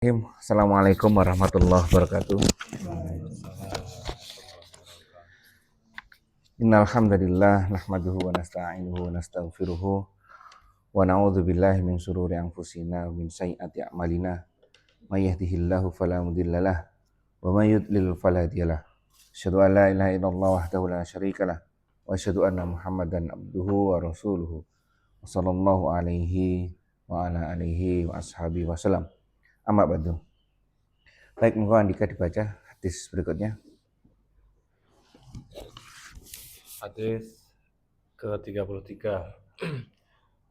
Assalamualaikum warahmatullahi wabarakatuh. Innal hamdalillah nahmaduhu wa nasta'inuhu wa nastaghfiruhu wa na'udzu billahi min shururi anfusina wa min sayyiati a'malina. May yahdihillahu fala mudhillalah wa may yudlil fala hadiyalah. Asyhadu an la ilaha illallah wahdahu la syarikalah wa asyhadu anna Muhammadan abduhu wa rasuluhu. Wassallallahu alaihi wa ala alihi wa ashabihi wasallam. Amma ba'du. Baik, monggo Andika dibaca hadis berikutnya. Hadis ke-33.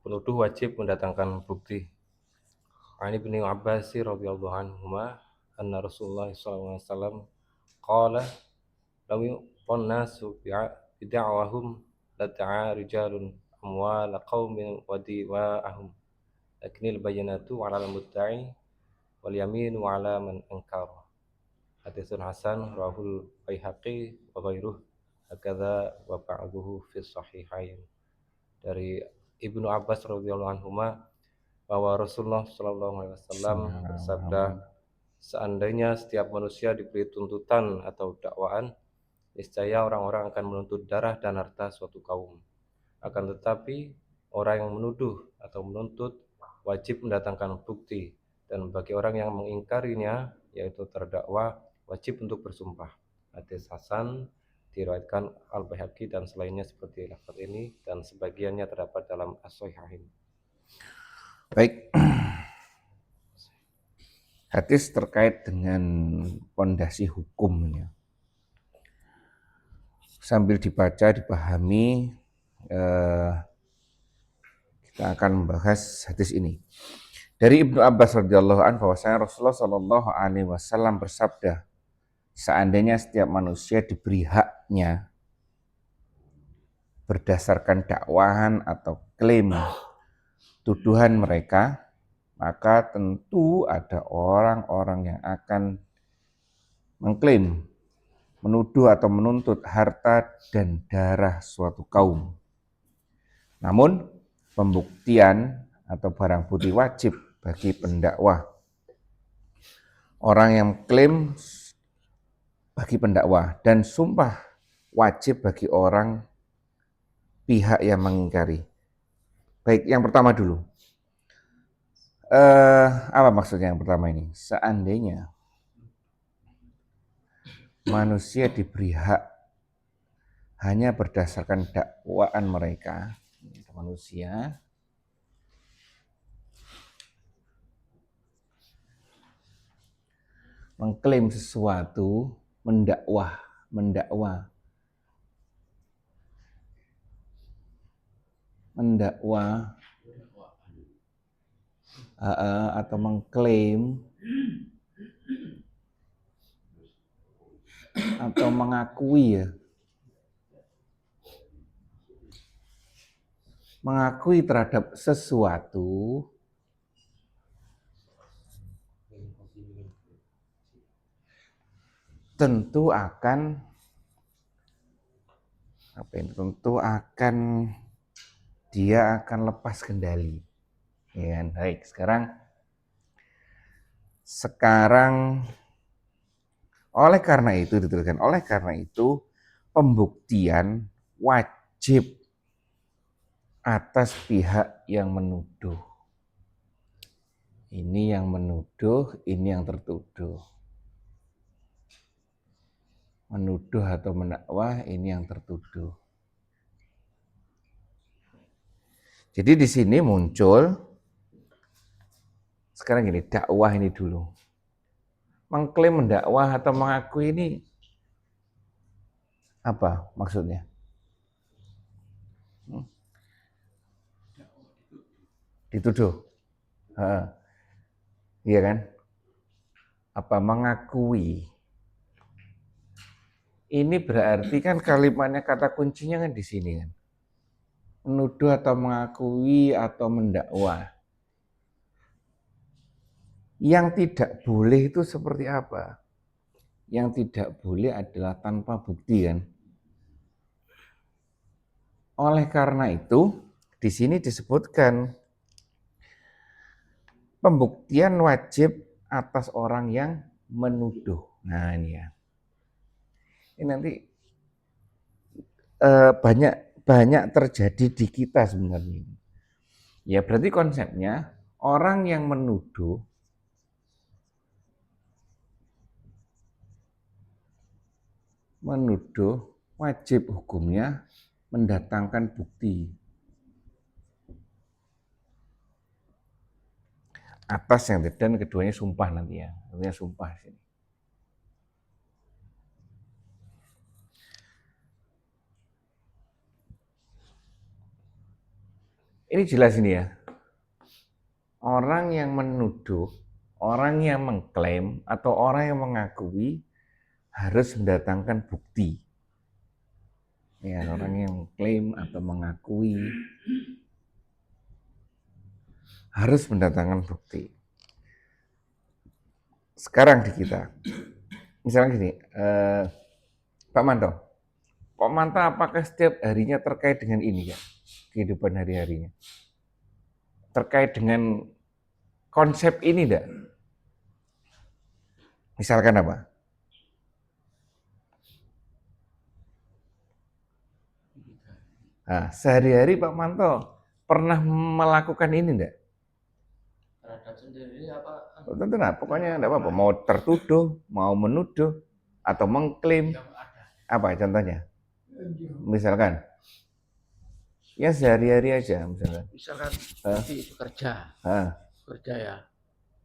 Penuduh wajib mendatangkan bukti. Ani bin Abbas radhiyallahu anhuma anna Rasulullah sallallahu alaihi wasallam qala law yuqan nasu bid'awahum lata'a rijalun amwal qaumin wa diwa'ahum lakinil bayyinatu 'ala al-mudda'i wal yaminu 'ala man ankara. Hadisun hasan rahul Baihaqi wa ghairuh hakadha wa ba'duhu fi sahihain. Dari Ibnu Abbas radhiyallahu anhuma bahwa Rasulullah sallallahu alaihi wasallam bersabda, seandainya setiap manusia diberi tuntutan atau dakwaan, niscaya orang-orang akan menuntut darah dan harta suatu kaum. Akan tetapi orang yang menuduh atau menuntut wajib mendatangkan bukti, dan bagi orang yang mengingkarinya, yaitu terdakwa, wajib untuk bersumpah. Hadis hasan diriwayatkan Al-Baihaqi dan selainnya seperti lafaz ini, dan sebagiannya terdapat dalam As-Sahihain. Baik. Hadis terkait dengan pondasi hukumnya. Sambil dibaca, dipahami, kita akan membahas hadis ini. Dari Ibnu Abbas radhiyallahu anhu bahwasanya Rasulullah sallallahu alaihi wasallam bersabda, seandainya setiap manusia diberi haknya berdasarkan dakwahan atau klaim tuduhan mereka, maka tentu ada orang-orang yang akan mengklaim, menuduh atau menuntut harta dan darah suatu kaum. Namun pembuktian atau barang bukti wajib bagi pendakwah. Orang yang klaim bagi pendakwah, dan sumpah wajib bagi orang pihak yang mengingkari. Baik, yang pertama dulu. Apa maksudnya yang pertama ini? Seandainya manusia diberi hak hanya berdasarkan dakwaan mereka, manusia mengklaim sesuatu, mendakwa atau mengklaim atau mengakui terhadap sesuatu tentu akan dia akan lepas kendali. Ya, baik. Sekarang oleh karena itu pembuktian wajib atas pihak yang menuduh. Ini yang menuduh, ini yang tertuduh. Menuduh atau mendakwa, ini yang tertuduh. Jadi di sini muncul, sekarang gini, dakwah ini dulu. Mengklaim mendakwah atau mengakui ini apa maksudnya? Dituduh. Iya kan? Apa mengakui? Ini berarti kan kalimatnya, kata kuncinya kan di sini kan. Menuduh atau mengakui atau mendakwa. Yang tidak boleh itu seperti apa? Yang tidak boleh adalah tanpa bukti kan. Oleh karena itu, di sini disebutkan pembuktian wajib atas orang yang menuduh. Nah ini ya. Ini nanti banyak terjadi di kita sebenarnya. Ya berarti konsepnya orang yang menuduh wajib hukumnya mendatangkan bukti atas yang dan keduanya sumpah nanti ya, artinya sumpah sini. Ini jelas ini ya. Orang yang menuduh, orang yang mengklaim atau orang yang mengakui harus mendatangkan bukti. Ya, orang yang mengklaim atau mengakui harus mendatangkan bukti. Sekarang di kita, misalnya gini, Pak Manto, apakah setiap harinya terkait dengan ini ya, kehidupan hari-harinya? Terkait dengan konsep ini enggak? Misalkan apa? Nah, sehari-hari Pak Manto pernah melakukan ini enggak? Terhadap sendiri apa? Tentu nah, pokoknya enggak apa-apa. Mau tertuduh, mau menuduh, atau mengklaim. Apa contohnya? Misalkan, ya sehari-hari aja misalkan. Misalkan di kerja ya,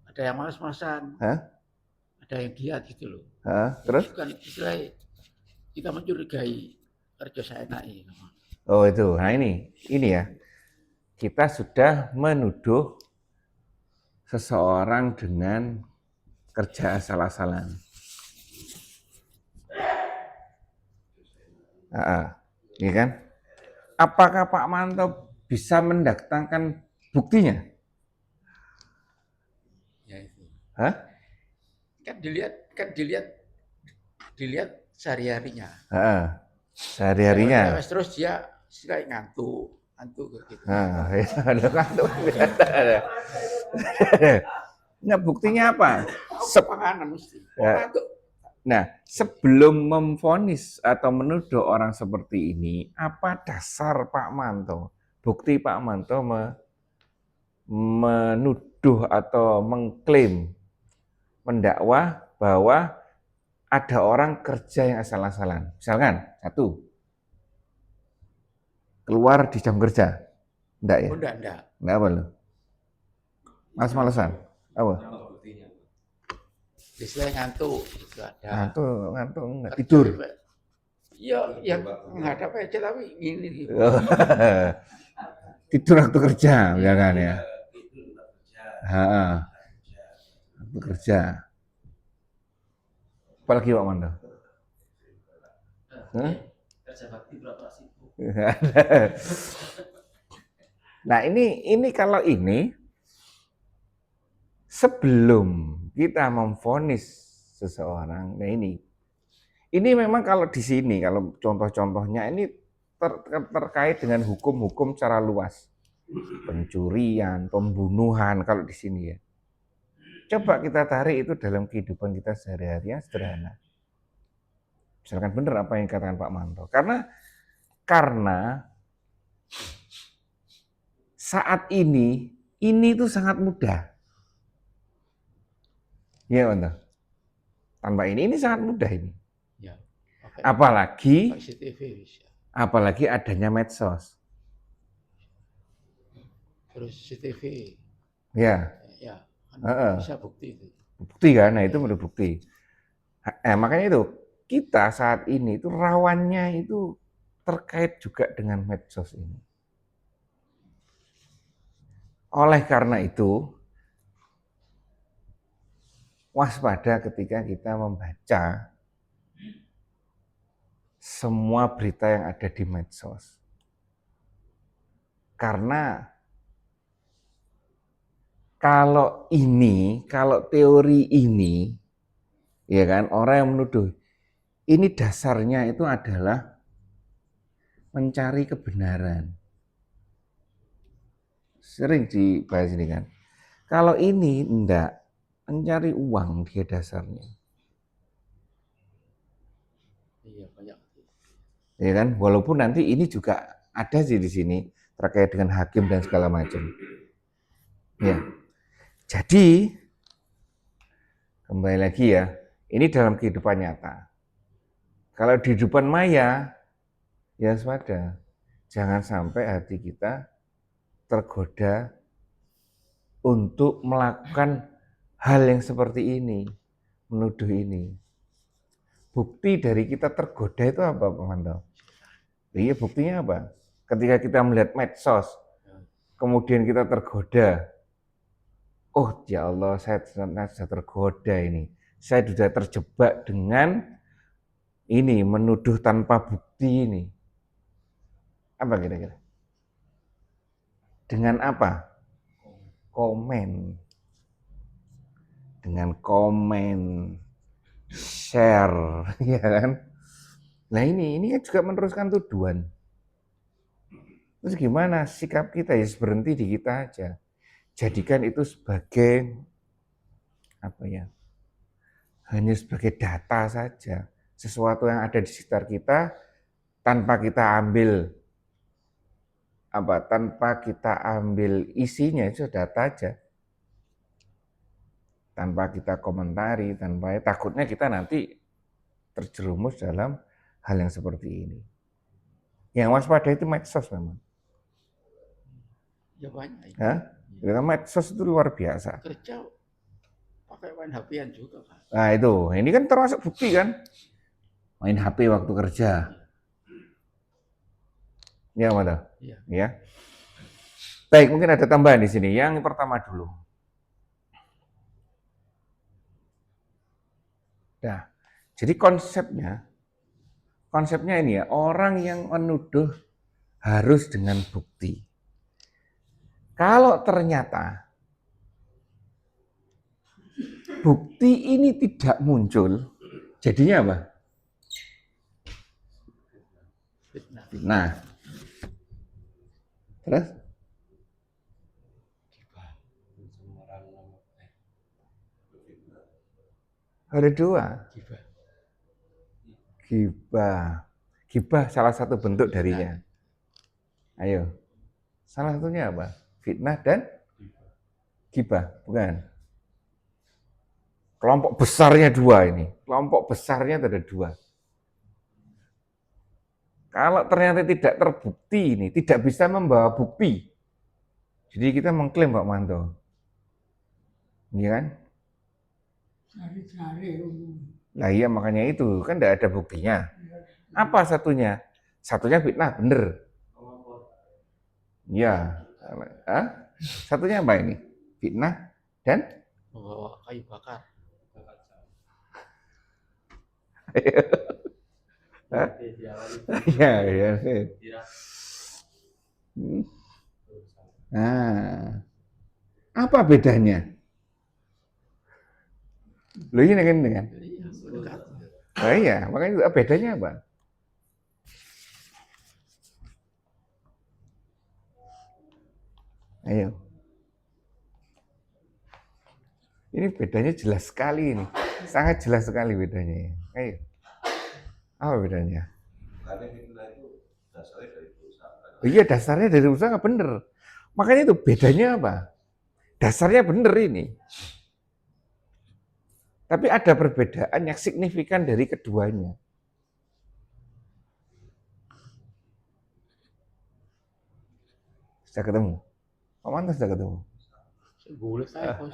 ada yang malas-malasan, ada yang giat gitu loh. Terus? Itu kan istilahnya kita mencurigai kerja saya naik. Oh itu, nah ini ya. Kita sudah menuduh seseorang dengan kerja asal-asalan. Iya kan? Apakah Pak Manto bisa mendatangkan buktinya? Ya itu. Kan dilihat sehari-harinya. Sehari-harinya. Terus dia ngantuk gitu. Ada ngantuk. Nah, buktinya apa? Sepanganan mesti. Nah, sebelum memvonis atau menuduh orang seperti ini, apa dasar Pak Manto? Bukti Pak Manto menuduh atau mengklaim, mendakwa bahwa ada orang kerja yang asal-asalan. Misalkan, satu, keluar di jam kerja. Enggak ya? Enggak. Enggak apa loh? Males-malesan? Apa? Istilah ngantuk gitu ada. Ngantuk enggak tidur. Iya, yang menghadap aja tapi gini. Tidur waktu kerja, ya kan ya. Waktu kerja. Apalagi Pak Manto? Kerja bakti berapa sih? Nah ini kalau ini sebelum kita memvonis seseorang, nah ini memang kalau di sini, kalau contoh-contohnya ini terkait dengan hukum-hukum secara luas. Pencurian, pembunuhan, kalau di sini ya. Coba kita tarik itu dalam kehidupan kita sehari-hari yang sederhana. Misalkan benar apa yang dikatakan Pak Manto. Karena saat ini itu sangat mudah. Iya, Manto. Tanpa ini sangat mudah ini. Ya, apalagi CCTV bisa. Apalagi adanya medsos. Terus CCTV. Ya. Bisa bukti itu. Bukti kan, nah itu menurut bukti. Makanya itu kita saat ini itu rawannya itu terkait juga dengan medsos ini. Oleh karena itu, waspada ketika kita membaca semua berita yang ada di medsos. Karena kalau teori ini, ya kan, orang yang menuduh, ini dasarnya itu adalah mencari kebenaran. Sering dibahas ini kan. Kalau ini enggak, mencari uang dia dasarnya. Iya, banyak. Ya kan? Walaupun nanti ini juga ada sih di sini terkait dengan hakim dan segala macam. Ya. Jadi kembali lagi ya, ini dalam kehidupan nyata. Kalau di kehidupan maya, ya waspada. Jangan sampai hati kita tergoda untuk melakukan hal yang seperti ini, menuduh ini. Bukti dari kita tergoda itu apa, Pak Manto? Iya, buktinya apa? Ketika kita melihat medsos, kemudian kita tergoda. Oh, ya Allah, saya sudah tergoda ini. Saya sudah terjebak dengan ini, menuduh tanpa bukti ini. Apa kira-kira? Dengan apa? Komen. Dengan komen, share, ya kan? Nah ini kan juga meneruskan tuduhan. Terus gimana sikap kita? Ya berhenti di kita aja. Jadikan itu sebagai apa ya? Hanya sebagai data saja. Sesuatu yang ada di sekitar kita tanpa kita ambil tanpa kita ambil isinya, itu data aja. Tanpa kita komentari, takutnya kita nanti terjerumus dalam hal yang seperti ini. Yang waspada itu medsos memang. Ya banyak. Hah? Karena medsos itu luar biasa. Kerja pakai main HP-an juga, Pak. Nah itu, ini kan termasuk bukti kan? Main HP waktu kerja. Ya, mana? Iya. Ya. Baik, mungkin ada tambahan di sini. Yang pertama dulu. Nah, jadi konsepnya ini ya, orang yang menuduh harus dengan bukti. Kalau ternyata bukti ini tidak muncul, jadinya apa? Fitnah. Terus? Ada dua. Gibah salah satu bentuk darinya. Ayo. Salah satunya apa? Fitnah dan gibah, bukan? Kelompok besarnya dua ini. Kelompok besarnya ada dua. Kalau ternyata tidak terbukti ini, tidak bisa membawa bukti. Jadi kita mengklaim Pak Manto. Iya kan? Nah iya makanya itu, kan tidak ada buktinya. Apa satunya? Satunya fitnah, bener. Iya. Satunya apa ini? Fitnah dan? Membawa kayu bakar. Iya, iya. Nah, apa bedanya? Loh ini kan? Oh iya, makanya bedanya apa? Ayo. Ini bedanya jelas sekali ini. Sangat jelas sekali bedanya. Ayo. Apa bedanya? Oh iya, dasarnya dari usaha bener. Makanya itu bedanya apa? Dasarnya bener ini. Tapi ada perbedaan yang signifikan dari keduanya. Sudah ketemu? Pak Manto sudah ketemu? Boleh saya, Bos.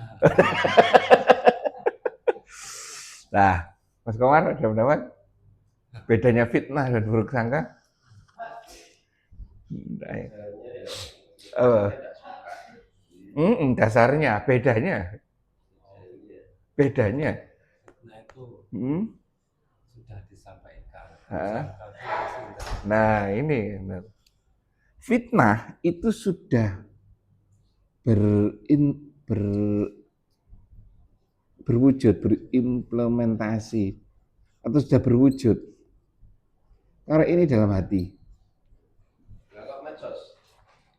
Nah, Mas Komar ada pendapat? Bedanya fitnah dan buruk sangka? Dasarnya, bedanya. Nah itu sudah disampaikan. Nah ini, fitnah itu sudah berwujud, berimplementasi, atau sudah berwujud. Karena ini dalam hati.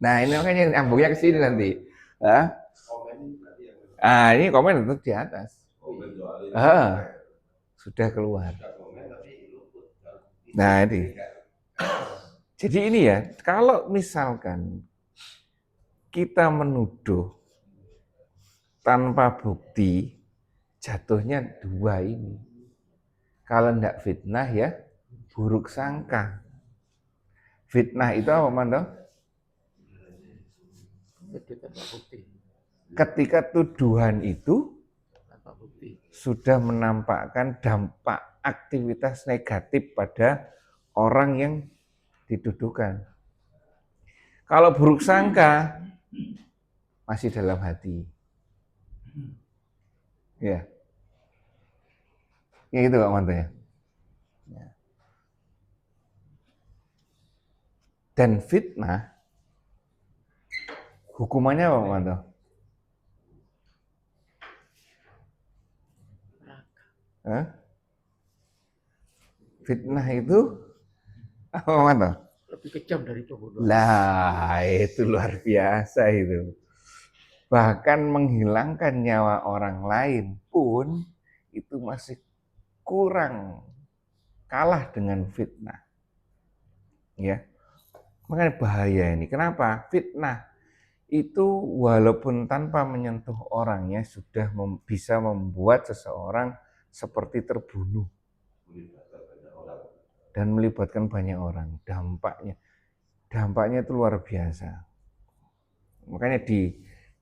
Nah ini makanya nyambungnya ke sini nanti. Ini komen tetap di atas. Sudah keluar. Nah, ini. Jadi ini ya, kalau misalkan kita menuduh tanpa bukti, jatuhnya dua ini. Kalau enggak fitnah ya, buruk sangka. Fitnah itu apa, Mando? Ketika tuduhan itu sudah menampakkan dampak aktivitas negatif pada orang yang dituduhkan. Kalau buruk sangka masih dalam hati. Ya. Ya itu Pak Manto ya. Dan fitnah hukumannya apa Pak Manto? Fitnah itu apa Pak Manto? Lebih kejam dari pembunuhan. Lah, itu luar biasa itu. Bahkan menghilangkan nyawa orang lain pun itu masih kurang, kalah dengan fitnah. Ya. Makanya bahaya ini. Kenapa? Fitnah itu walaupun tanpa menyentuh orangnya sudah bisa membuat seseorang seperti terbunuh dan melibatkan banyak orang. Dampaknya itu luar biasa. Makanya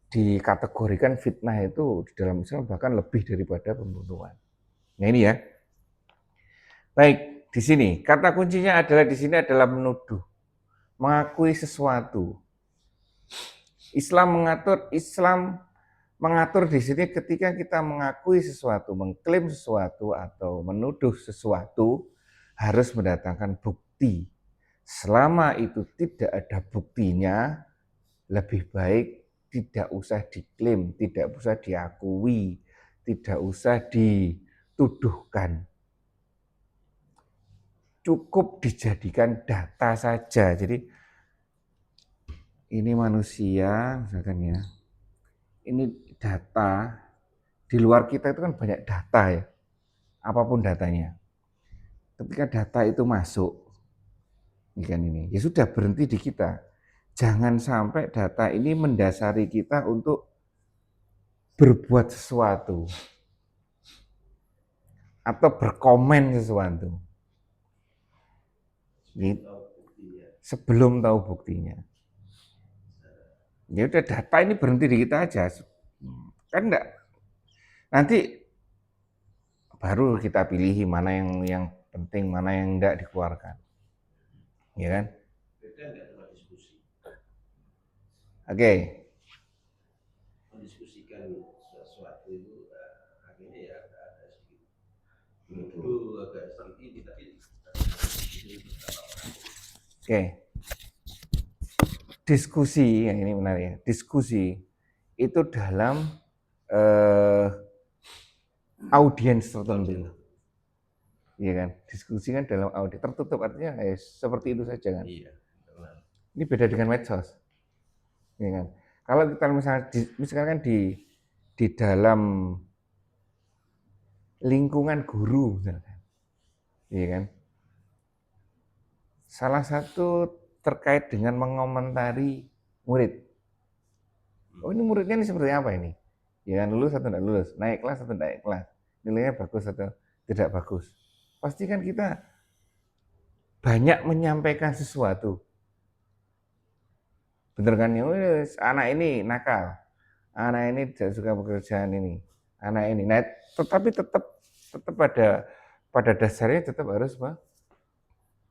dikategorikan fitnah itu di dalam Islam bahkan lebih daripada pembunuhan. Nah ini ya. Baik, di sini kata kuncinya adalah di sini adalah menuduh, mengakui sesuatu. Islam mengatur di sini ketika kita mengakui sesuatu, mengklaim sesuatu atau menuduh sesuatu harus mendatangkan bukti. Selama itu tidak ada buktinya, lebih baik tidak usah diklaim, tidak usah diakui, tidak usah dituduhkan. Cukup dijadikan data saja. Jadi ini manusia, misalkan ya, ini data, di luar kita itu kan banyak data ya, apapun datanya. Ketika data itu masuk, ini ya sudah berhenti di kita. Jangan sampai data ini mendasari kita untuk berbuat sesuatu atau berkomen sesuatu. Sebelum tahu buktinya. Ya udah data ini berhenti di kita aja. Kan enggak. Nanti baru kita pilih mana yang penting, mana yang enggak dikeluarkan. Ya kan? Oke. Mendiskusikan sesuatu itu akhirnya ya ada sedikit agak sedikit tapi Oke. Diskusi, yang ini menarik ya. Diskusi itu dalam audiens tertentu. Iya kan? Diskusi kan dalam audiens tertutup artinya seperti itu saja kan. Iya. Ini beda dengan medsos. Iya kan? Kalau kita misalkan di dalam lingkungan guru misalkan. Iya kan? Salah satu terkait dengan mengomentari murid. Oh ini muridnya ini seperti apa ini? Ya kan, lulus atau tidak lulus, naik kelas atau tidak naik kelas, nilainya bagus atau tidak bagus. Pasti kan kita banyak menyampaikan sesuatu. Bener kan ya, anak ini nakal, anak ini tidak suka pekerjaan ini, anak ini. Nah, tetapi tetap pada dasarnya tetap harus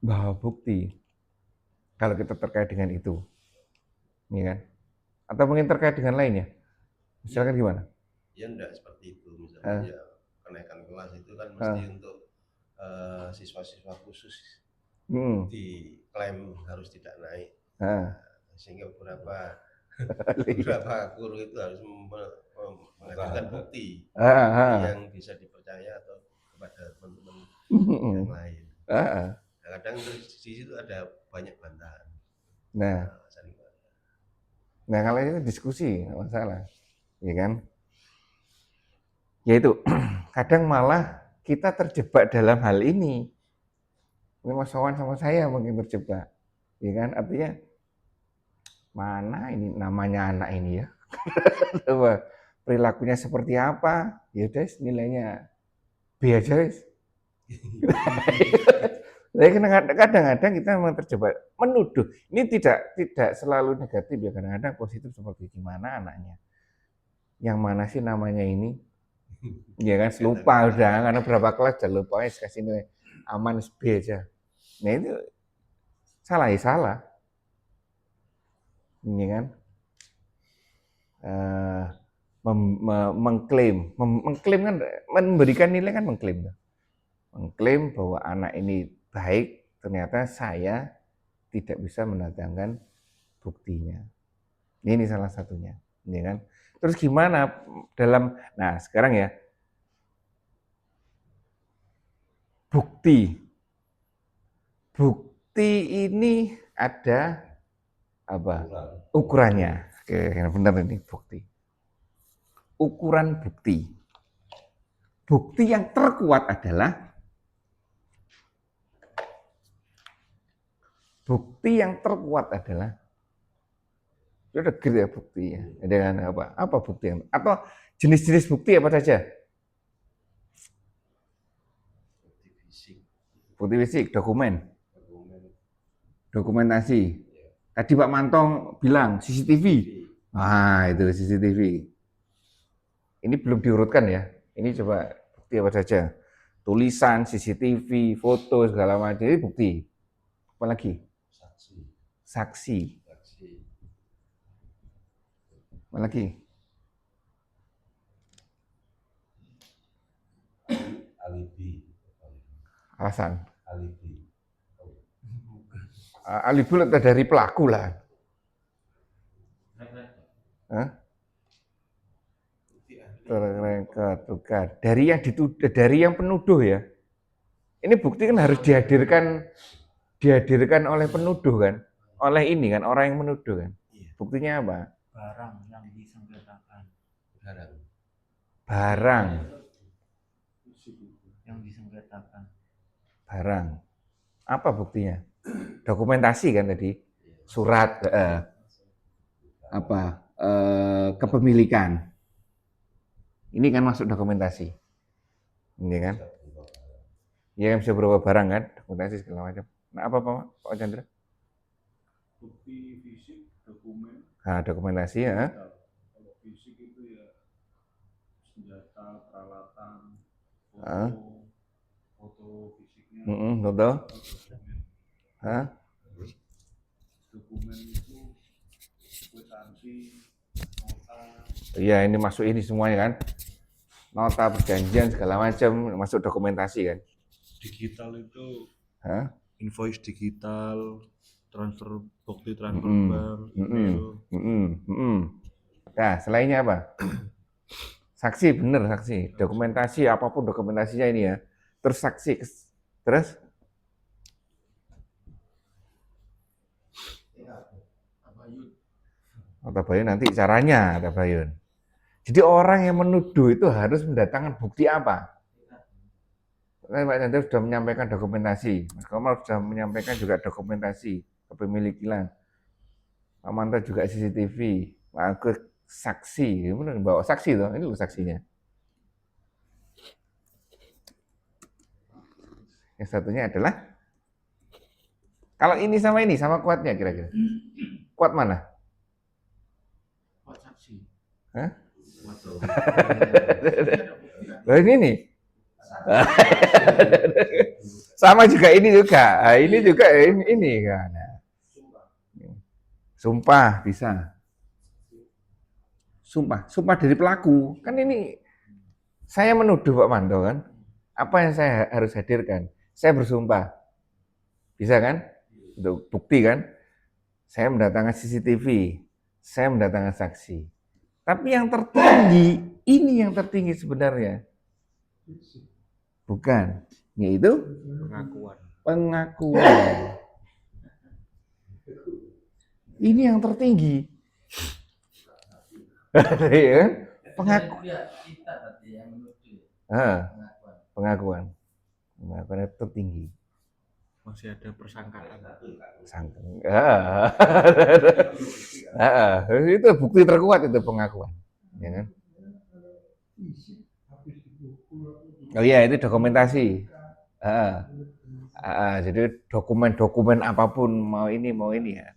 bawa bukti. Kalau kita terkait dengan itu, ya kan? Atau mungkin terkait dengan lainnya, misalkan gimana? Ya enggak seperti itu, misalnya ya kenaikan kelas itu kan mesti untuk siswa-siswa khusus diklaim harus tidak naik, sehingga beberapa guru itu harus mengajukan bukti yang bisa dipercaya atau kepada teman-teman yang lain. Kadang di situ ada banyak bantahan. Nah kalau itu diskusi nggak masalah, ya kan? Yaitu kadang malah kita terjebak dalam hal ini. Ini Mas Wawan sama saya mungkin terjebak, ya kan? Artinya mana ini namanya anak ini ya? Coba perilakunya seperti apa? Ya udah nilainya B aja wis. Jadi kadang-kadang kita memang terjebak menuduh. Ini tidak selalu negatif ya, kadang-kadang positif seperti gimana anaknya. Yang mana sih namanya ini? Ya kan, lupa udah karena berapa kelas udah lupa, kasih nilai aman B aja. Nah itu salah ya salah. Ini kan mengklaim kan memberikan nilai kan mengklaim bahwa anak ini baik, ternyata saya tidak bisa mendatangkan buktinya. Ini salah satunya, ya kan? Terus gimana dalam, nah sekarang ya, bukti ini ada apa? Ukurannya. Oke, benar ini bukti. Ukuran bukti. Bukti yang terkuat adalah sudah gitu ya bukti ya. Dengan apa? Apa bukti yang atau jenis-jenis bukti apa saja? Bukti fisik, dokumentasi. Tadi Pak Mantong bilang CCTV. Nah, itu CCTV. Ini belum diurutkan ya. Ini coba bukti apa saja. Tulisan, CCTV, foto, segala macam. Ini bukti. Apa lagi? Saksi. Apa lagi? Alibi. Alasan. Alibi. Alibi dari pelaku lah. Terrekat. Dari yang penuduh ya. Ini bukti kan harus dihadirkan oleh penuduh kan, oleh ini kan orang yang menuduh kan. Buktinya apa? Barang yang disengketakan. Barang Yang disengketakan. Barang. Apa buktinya? Dokumentasi kan tadi, surat kepemilikan. Ini kan masuk dokumentasi, ini kan? Ya bisa berupa barang kan, dokumentasi segala macam. Nah apa Pak Chandra? Bukti fisik, dokumen. Nah dokumentasi ya. Kalau fisik itu ya senjata, peralatan, foto fisiknya. Betul. Dokumen itu kwitansi, nota. Iya ini masuk ini semuanya kan, nota perjanjian segala macam masuk dokumentasi kan. Digital itu invoice digital, bukti transfer bank, email. Nah selainnya apa? Saksi, bener saksi, dokumentasi apapun dokumentasinya ini ya. Terus saksi, terus Tabayun nanti caranya tabayun. Jadi orang yang menuduh itu harus mendatangkan bukti apa? Pak Chandra sudah menyampaikan dokumentasi, Mas Kamal sudah menyampaikan juga dokumentasi kepemilikan, Pak Manto juga CCTV, Pak Agus saksi, bawa saksi loh, ini loh saksinya. Yang satunya adalah, kalau ini sama kuatnya kira-kira, kuat mana? Kuat saksi. Loh ini nih. Sama juga ini juga. Ini juga ini kan. Sumpah bisa. Sumpah dari pelaku. Kan ini saya menuduh Pak Manto kan. Apa yang saya harus hadirkan? Saya bersumpah. Bisa kan? Untuk bukti kan? Saya mendatangkan CCTV. Saya mendatangkan saksi. Tapi yang tertinggi, ini yang tertinggi sebenarnya. Bukan, yaitu pengakuan. Ini yang tertinggi. Pengakuan. Pengakuan itu tertinggi. Masih ada persangkaan. Itu bukti terkuat itu pengakuan, ya kan? Oh iya, itu dokumentasi. Jadi dokumen apapun mau ini ya.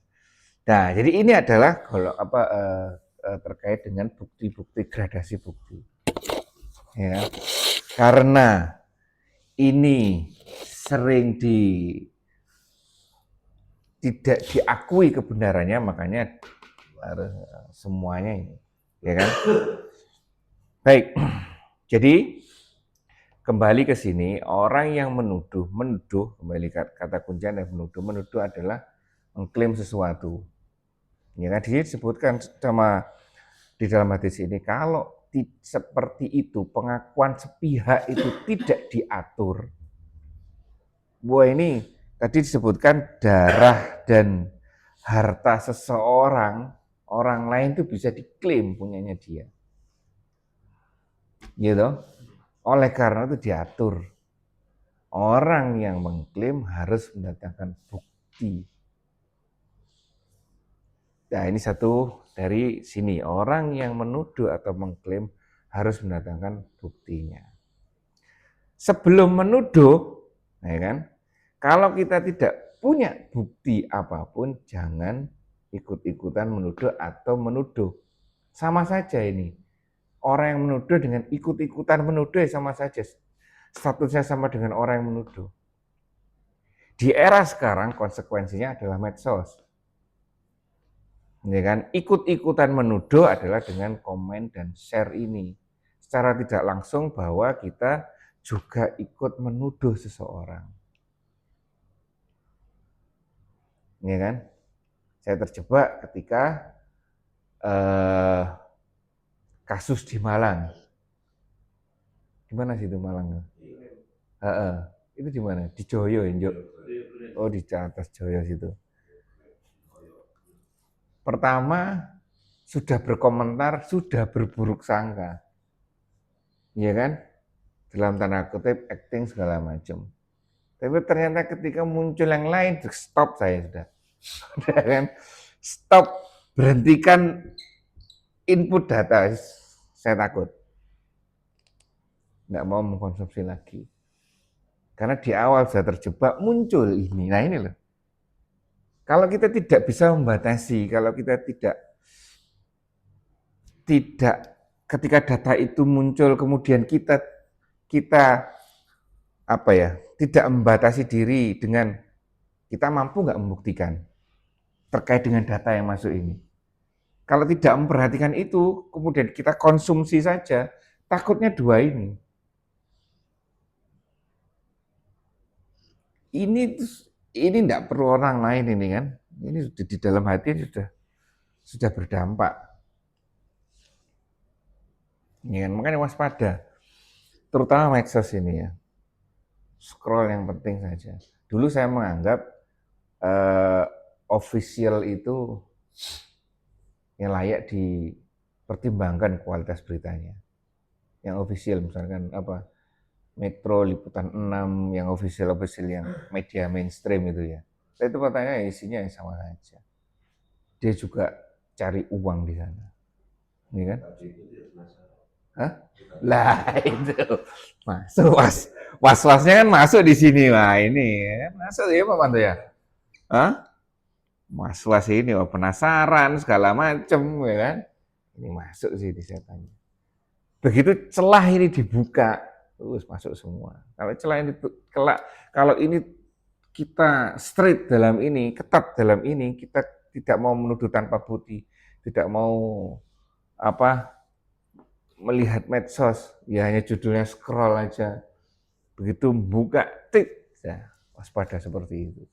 Nah, jadi ini adalah kalau terkait dengan bukti-bukti, gradasi bukti. Ya. Karena ini sering tidak diakui kebenarannya, makanya harus semuanya ini, ya kan? Baik. Jadi kembali ke sini, orang yang menuduh kembali kata kuncinya menuduh adalah mengklaim sesuatu. Ya kan disebutkan di dalam hadis ini, kalau seperti itu pengakuan sepihak itu tidak diatur. Wah, ini tadi disebutkan darah dan harta seseorang, orang lain itu bisa diklaim punyanya dia. Gitu. Oleh karena itu diatur. Orang yang mengklaim harus mendatangkan bukti. Nah, ini satu dari sini. Orang yang menuduh atau mengklaim harus mendatangkan buktinya. Sebelum menuduh, ya kan? Kalau kita tidak punya bukti apapun, jangan ikut-ikutan menuduh atau menuduh. Sama saja ini. Orang yang menuduh dengan ikut-ikutan menuduh sama saja. Statusnya sama dengan orang yang menuduh. Di era sekarang konsekuensinya adalah medsos. Ya kan? Ikut-ikutan menuduh adalah dengan komen dan share ini. Secara tidak langsung bahwa kita juga ikut menuduh seseorang. Ya kan? Saya terjebak ketika kasus di Malang. Di mana sih itu Malang? Itu di mana? Di Joyo, ya, oh, di atas Joyo situ. Pertama, sudah berkomentar, sudah berburuk sangka. Iya kan? Dalam tanda kutip, acting segala macam. Tapi ternyata ketika muncul yang lain, stop saya sudah. Sudah kan? Stop, berhentikan input data. Saya takut. Nggak mau mengkonsumsi lagi. Karena di awal sudah terjebak, muncul ini. Nah ini loh. Kalau kita tidak bisa membatasi, kalau kita tidak ketika data itu muncul kemudian kita tidak membatasi diri dengan kita mampu nggak membuktikan terkait dengan data yang masuk ini. Kalau tidak memperhatikan itu, kemudian kita konsumsi saja, takutnya dua ini. Ini tidak perlu orang lain ini kan. Ini di dalam hati sudah berdampak. Ya, makanya waspada. Terutama medsos ini ya. Scroll yang penting saja. Dulu saya menganggap official itu yang layak dipertimbangkan kualitas beritanya. Yang official misalkan Metro, Liputan 6, yang official yang media mainstream itu ya. Saya itu katanya isinya sama saja. Dia juga cari uang di sana. Ini kan? Hah? Lah itu masuk was-wasnya kan masuk di sini. Wah ini masuk ya Pak Manto ya. Hah? Was-was ini penasaran segala macem ya kan. Ini masuk sih di setannya. Begitu celah ini dibuka, terus masuk semua. Kalau celah ini kalau ini kita straight dalam ini, ketat dalam ini, kita tidak mau menuduh tanpa bukti, tidak mau melihat medsos, ya hanya judulnya scroll aja. Begitu buka, tik, ya, waspada seperti itu.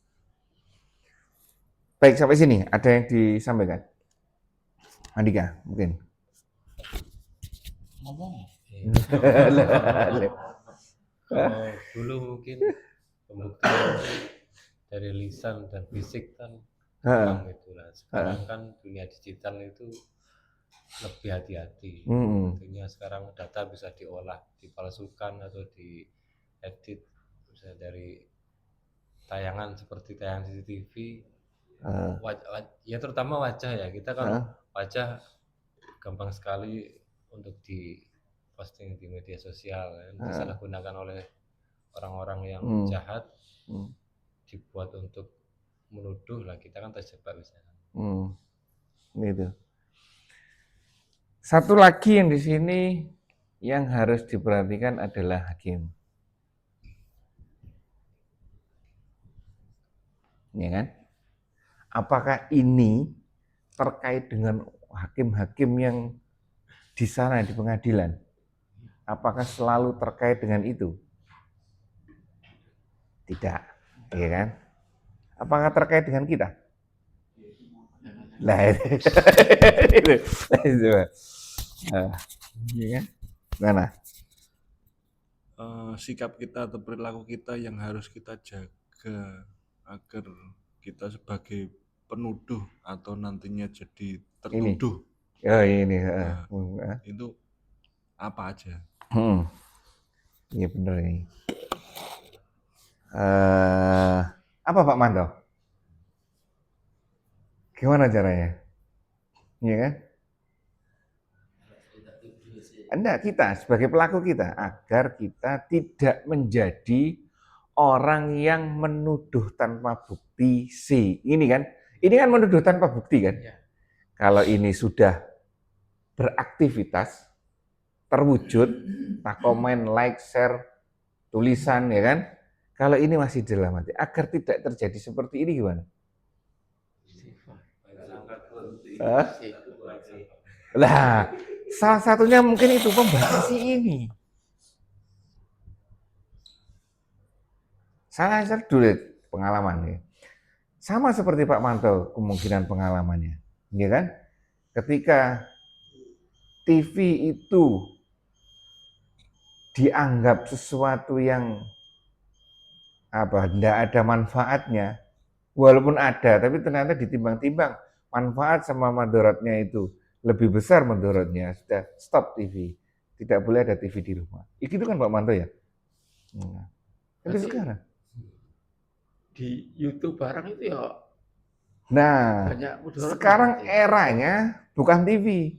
Baik, sampai sini ada yang disampaikan? Andika, mungkin. Ngomong. Dulu mungkin pembuktian dari lisan dan fisik kan kurang gitu lah. Sekarang kan dunia digital itu lebih hati-hati. Artinya sekarang data bisa diolah, dipalsukan atau diedit, bisa dari tayangan seperti tayangan CCTV. Ya terutama wajah ya, kita kalau wajah gampang sekali untuk di posting di media sosial, disalahgunakan oleh orang-orang yang jahat, dibuat untuk menuduh lah, kita kan terjebak misalnya. Gitu. Satu lagi yang di sini yang harus diperhatikan adalah hakim. Ya kan? Apakah ini terkait dengan hakim-hakim yang di sana di pengadilan? Apakah selalu terkait dengan itu? Tidak, ya kan? Apakah terkait dengan kita? Lah itu. Ya kan? Mana? Sikap kita atau perilaku kita yang harus kita jaga agar kita sebagai penuduh atau nantinya jadi tertuduh. Ini. Itu apa aja? Iya benar ini. Apa Pak Manto? Gimana caranya? Iya kan? Enggak, kita sebagai pelaku kita, agar kita tidak menjadi orang yang menuduh tanpa bukti C. Ini kan menuduh tanpa bukti kan? Ya. Kalau ini sudah beraktivitas, terwujud, tak komen, like, share, tulisan, ya kan? Kalau ini masih dalam hati, agar tidak terjadi seperti ini gimana? Lah, salah satunya mungkin itu membatasi ini. Saya dulu pengalaman ya. Sama seperti Pak Manto kemungkinan pengalamannya, ya kan? Ketika TV itu dianggap sesuatu yang tidak ada manfaatnya, walaupun ada, tapi ternyata ditimbang-timbang manfaat sama mandorotnya itu lebih besar mandorotnya, sudah stop TV, tidak boleh ada TV di rumah. Itu kan Pak Manto ya. Tapi sekarang di YouTube barang itu ya. Nah, sekarang eranya bukan TV.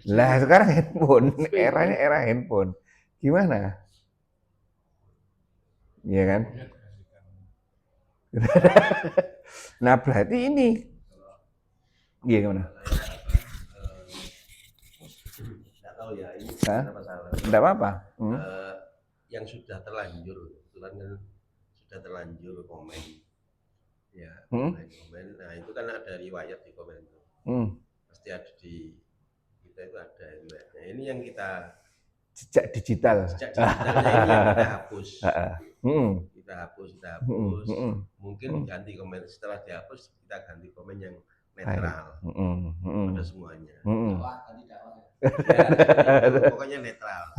Lah sekarang handphone, eranya era handphone. Gimana? Iya kan? Nah berarti ini, iya gimana? Nggak tahu ya, ini apa salah? Nggak apa-apa. Yang sudah terlanjur, sudah terlanjur komen, ya komen. Nah itu kan ada riwayat di komen itu, pasti ada di kita itu ada. Nah ini yang kita jejak digitalnya ini yang kita hapus. Kita hapus. Mungkin ganti komen, setelah dihapus kita ganti komen yang netral pada semuanya. Pokoknya netral.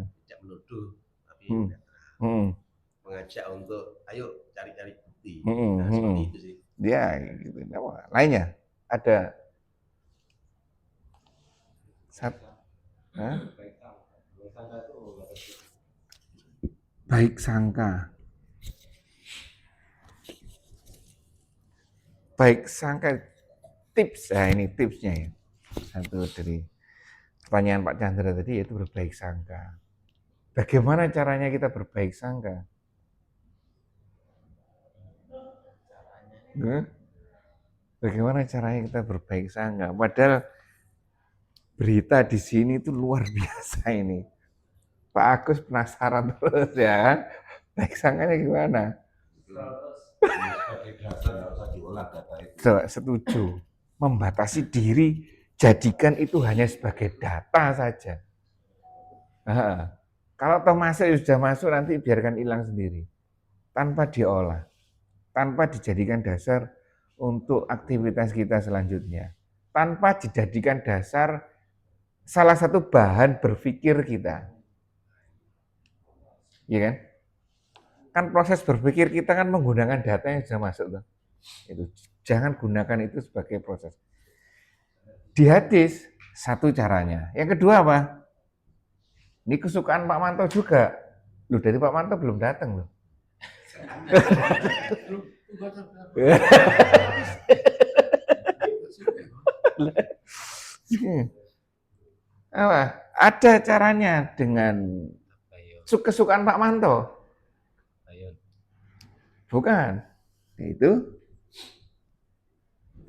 Tidak menuduh, tapi netral. Mengajak untuk ayo cari-cari bukti. Nah, seperti itu sih. Ya, gitu. Lainnya ada baik sangka. Baik sangka tips. Nah, ini tipsnya ya. Satu dari pertanyaan Pak Chandra tadi yaitu berbaik sangka. Bagaimana caranya kita berbaik sangka? Bagaimana caranya kita berbaik sangka? Padahal berita di sini itu luar biasa ini. Pak Agus penasaran terus ya kan? Baik sangkanya gimana? Setuju. Membatasi diri, jadikan itu hanya sebagai data saja. Kalau toh masuk, sudah masuk nanti biarkan hilang sendiri. Tanpa diolah. Tanpa dijadikan dasar untuk aktivitas kita selanjutnya. Tanpa dijadikan dasar salah satu bahan berpikir kita. Iya kan? Kan proses berpikir kita kan menggunakan data yang sudah masuk tuh. Itu jangan gunakan itu sebagai proses. Di hadis satu caranya. Yang kedua apa? Ini kesukaan Pak Manto juga. Loh, dari Pak Manto belum datang loh. Apa? Ada caranya dengan kesukaan Pak Manto. Bukan. Itu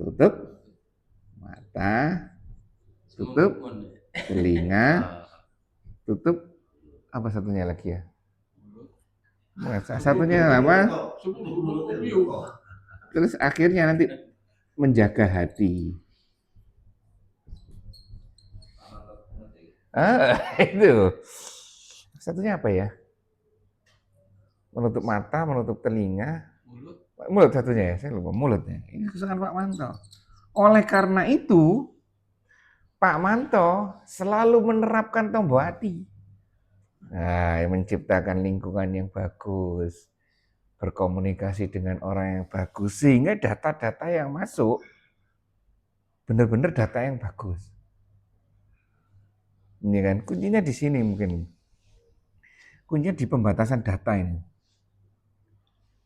tutup mata, tutup telinga, tutup apa satunya lagi ya? Satunya apa? Terus akhirnya nanti menjaga hati. Itu. Satunya apa ya? Menutup mata, menutup telinga. Mulut satunya ya, saya lupa mulutnya. Ini kesukaan Pak Manto. Oleh karena itu, Pak Manto selalu menerapkan tombol hati. Nah, menciptakan lingkungan yang bagus, berkomunikasi dengan orang yang bagus, sehingga data-data yang masuk benar-benar data yang bagus. Ini kan kuncinya di sini mungkin. Kuncinya di pembatasan data ini.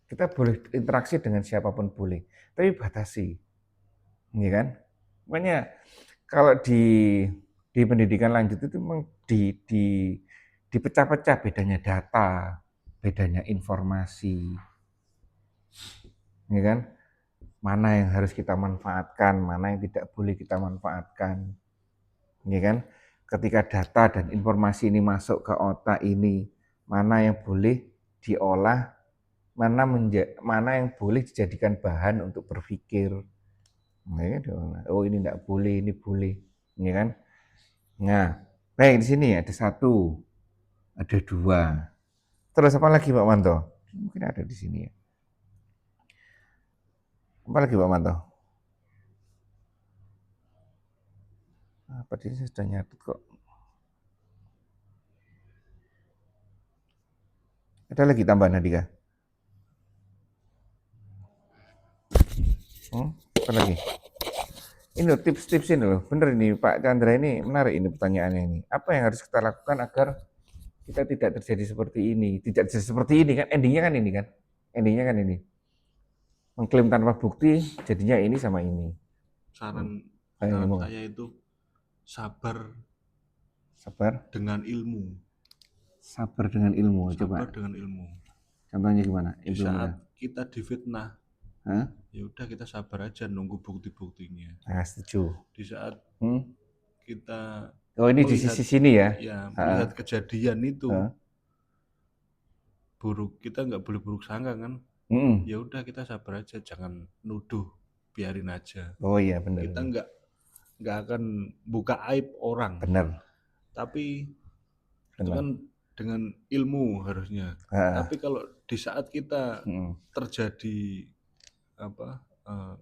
Kita boleh interaksi dengan siapapun boleh, tapi batasi. Ini kan? Makanya kalau di pendidikan lanjut itu memang dipecah-pecah bedanya data, bedanya informasi. Ini kan? Mana yang harus kita manfaatkan, mana yang tidak boleh kita manfaatkan. Ini kan? Ketika data dan informasi ini masuk ke otak ini, mana yang boleh diolah, mana yang boleh dijadikan bahan untuk berpikir. Oh ini tidak boleh, ini boleh, ini kan? Nah, baik di sini ada satu, ada dua. Terus apa lagi Pak Manto? Mungkin ada di sini ya. Apa lagi Pak Manto? Apa ini saya sudah nyatet kok. Ada lagi tambahan Handika? Apa lagi? Ini tips-tips ini loh, bener ini Pak Chandra ini menarik ini pertanyaannya ini. Apa yang harus kita lakukan agar kita tidak terjadi seperti ini? Tidak terjadi seperti ini kan, endingnya kan ini kan? Endingnya kan ini. Mengklaim tanpa bukti, jadinya ini sama ini. Saran Ngomong. saya itu sabar dengan ilmu. Sabar dengan ilmu, coba. Sabar dengan ilmu. Contohnya gimana? Di saat kita difitnah, ya udah kita sabar aja nunggu bukti-buktinya. Setuju. Di saat kita ini melihat, di sisi sini ya? Ya, melihat kejadian itu buruk, kita nggak boleh buruk sangka kan? Ya udah kita sabar aja, jangan nuduh, biarin aja. Oh iya benar. Kita nggak akan buka aib orang. Benar. Tapi itu kan dengan ilmu harusnya. Tapi kalau di saat kita terjadi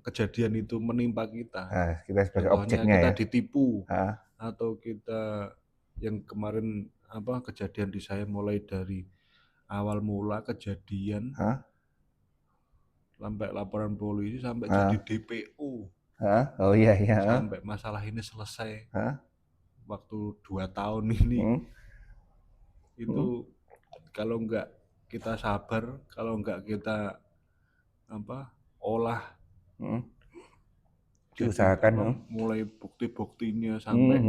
kejadian itu menimpa kita, kita sebagai objeknya kita ya? ditipu, atau kita yang kemarin kejadian di saya mulai dari awal mula kejadian sampai laporan polisi sampai jadi DPO. Oh iya. Sampai masalah ini selesai. Waktu 2 tahun ini. Itu kalau enggak kita sabar, kalau enggak kita olah, diusahakan mulai bukti-buktinya sampai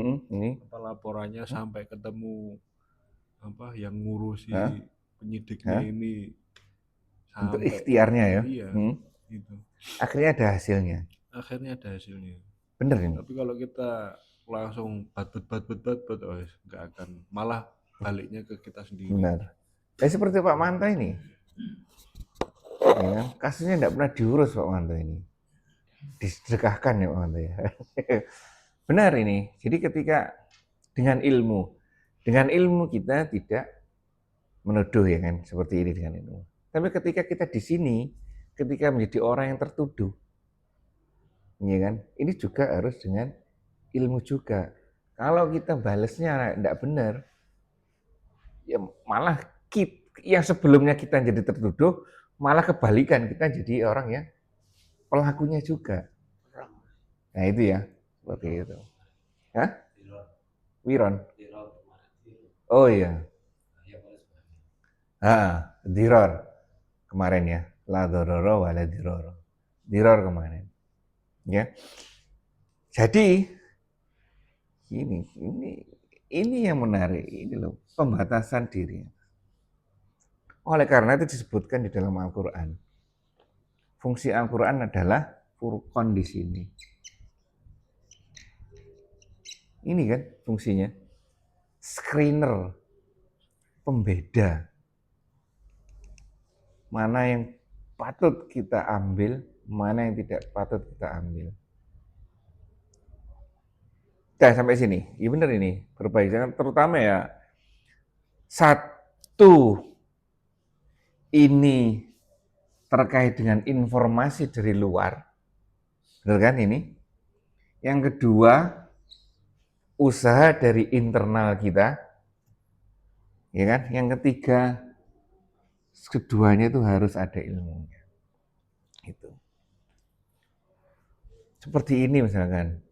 laporannya sampai ketemu yang ngurusi penyidiknya ini untuk ikhtiarnya ya. Iya, gitu. Akhirnya ada hasilnya. Bener ini. Tapi kalau kita langsung bat nggak akan, malah baliknya ke kita sendiri. Benar. Seperti Pak Manto ini, ya, kasusnya tidak pernah diurus Pak Manto ini, disedekahkan ya Pak Manto ya. Benar ini. Jadi ketika dengan ilmu kita tidak menuduh ya kan, seperti ini dengan ilmu. Tapi ketika kita di sini, ketika menjadi orang yang tertuduh, ya kan, ini juga harus dengan ilmu juga. Kalau kita balasnya tidak benar, ya malah yang sebelumnya kita jadi tertuduh, malah kebalikan, kita jadi orang yang pelakunya juga. Nah itu ya, seperti itu. Hah? Wiron. Oh iya. Diror kemarin ya. La dororo wala diroro. Diror kemarin. Ya. Jadi ini yang menarik, ini loh, pembatasan diri. Oleh karena itu disebutkan di dalam Al-Qur'an. Fungsi Al-Qur'an adalah furqan di sini. Ini kan fungsinya. Screener, pembeda. Mana yang patut kita ambil, mana yang tidak patut kita ambil. Nah, sampai sini. Iya benar ini. Perbaikan terutama ya. Satu, ini terkait dengan informasi dari luar. Benar kan ini? Yang kedua, usaha dari internal kita. Ya kan? Yang ketiga, keduanya itu harus ada ilmunya. Itu. Seperti ini misalkan.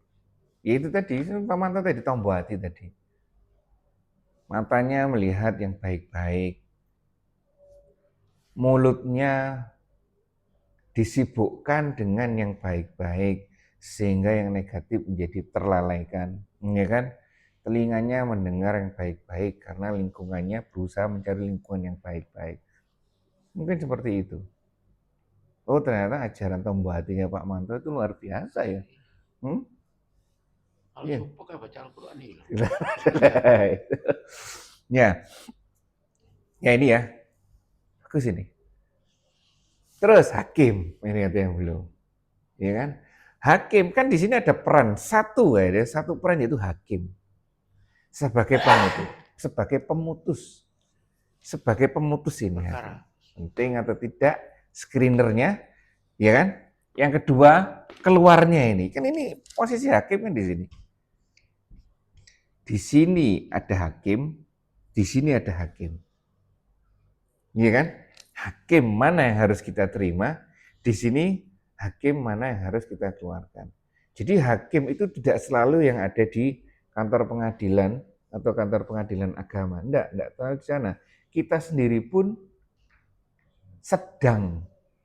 Ya itu tadi, Pak Manto tadi, tombo hati tadi. Matanya melihat yang baik-baik. Mulutnya disibukkan dengan yang baik-baik. Sehingga yang negatif menjadi terlalaikan. Ya kan? Telinganya mendengar yang baik-baik karena lingkungannya berusaha mencari lingkungan yang baik-baik. Mungkin seperti itu. Oh ternyata ajaran tombo hatinya Pak Manto itu luar biasa ya. Kalau Iya. sumpah kayak baca Al-Quran ini. Ya ini ya. Bagus ini. Terus hakim, ini ada yang belum. Ya kan? Hakim kan di sini ada peran satu ya, ada satu peran yaitu hakim. Sebagai pemutus, sebagai pemutus. Sebagai pemutus ini. Penting atau tidak screenernya, ya kan? Yang kedua, keluarnya ini. Kan ini posisi hakim kan di sini. Di sini ada hakim, di sini ada hakim. Iya kan? Hakim mana yang harus kita terima, di sini hakim mana yang harus kita keluarkan. Jadi hakim itu tidak selalu yang ada di kantor pengadilan atau kantor pengadilan agama. Enggak tahu di sana. Kita sendiri pun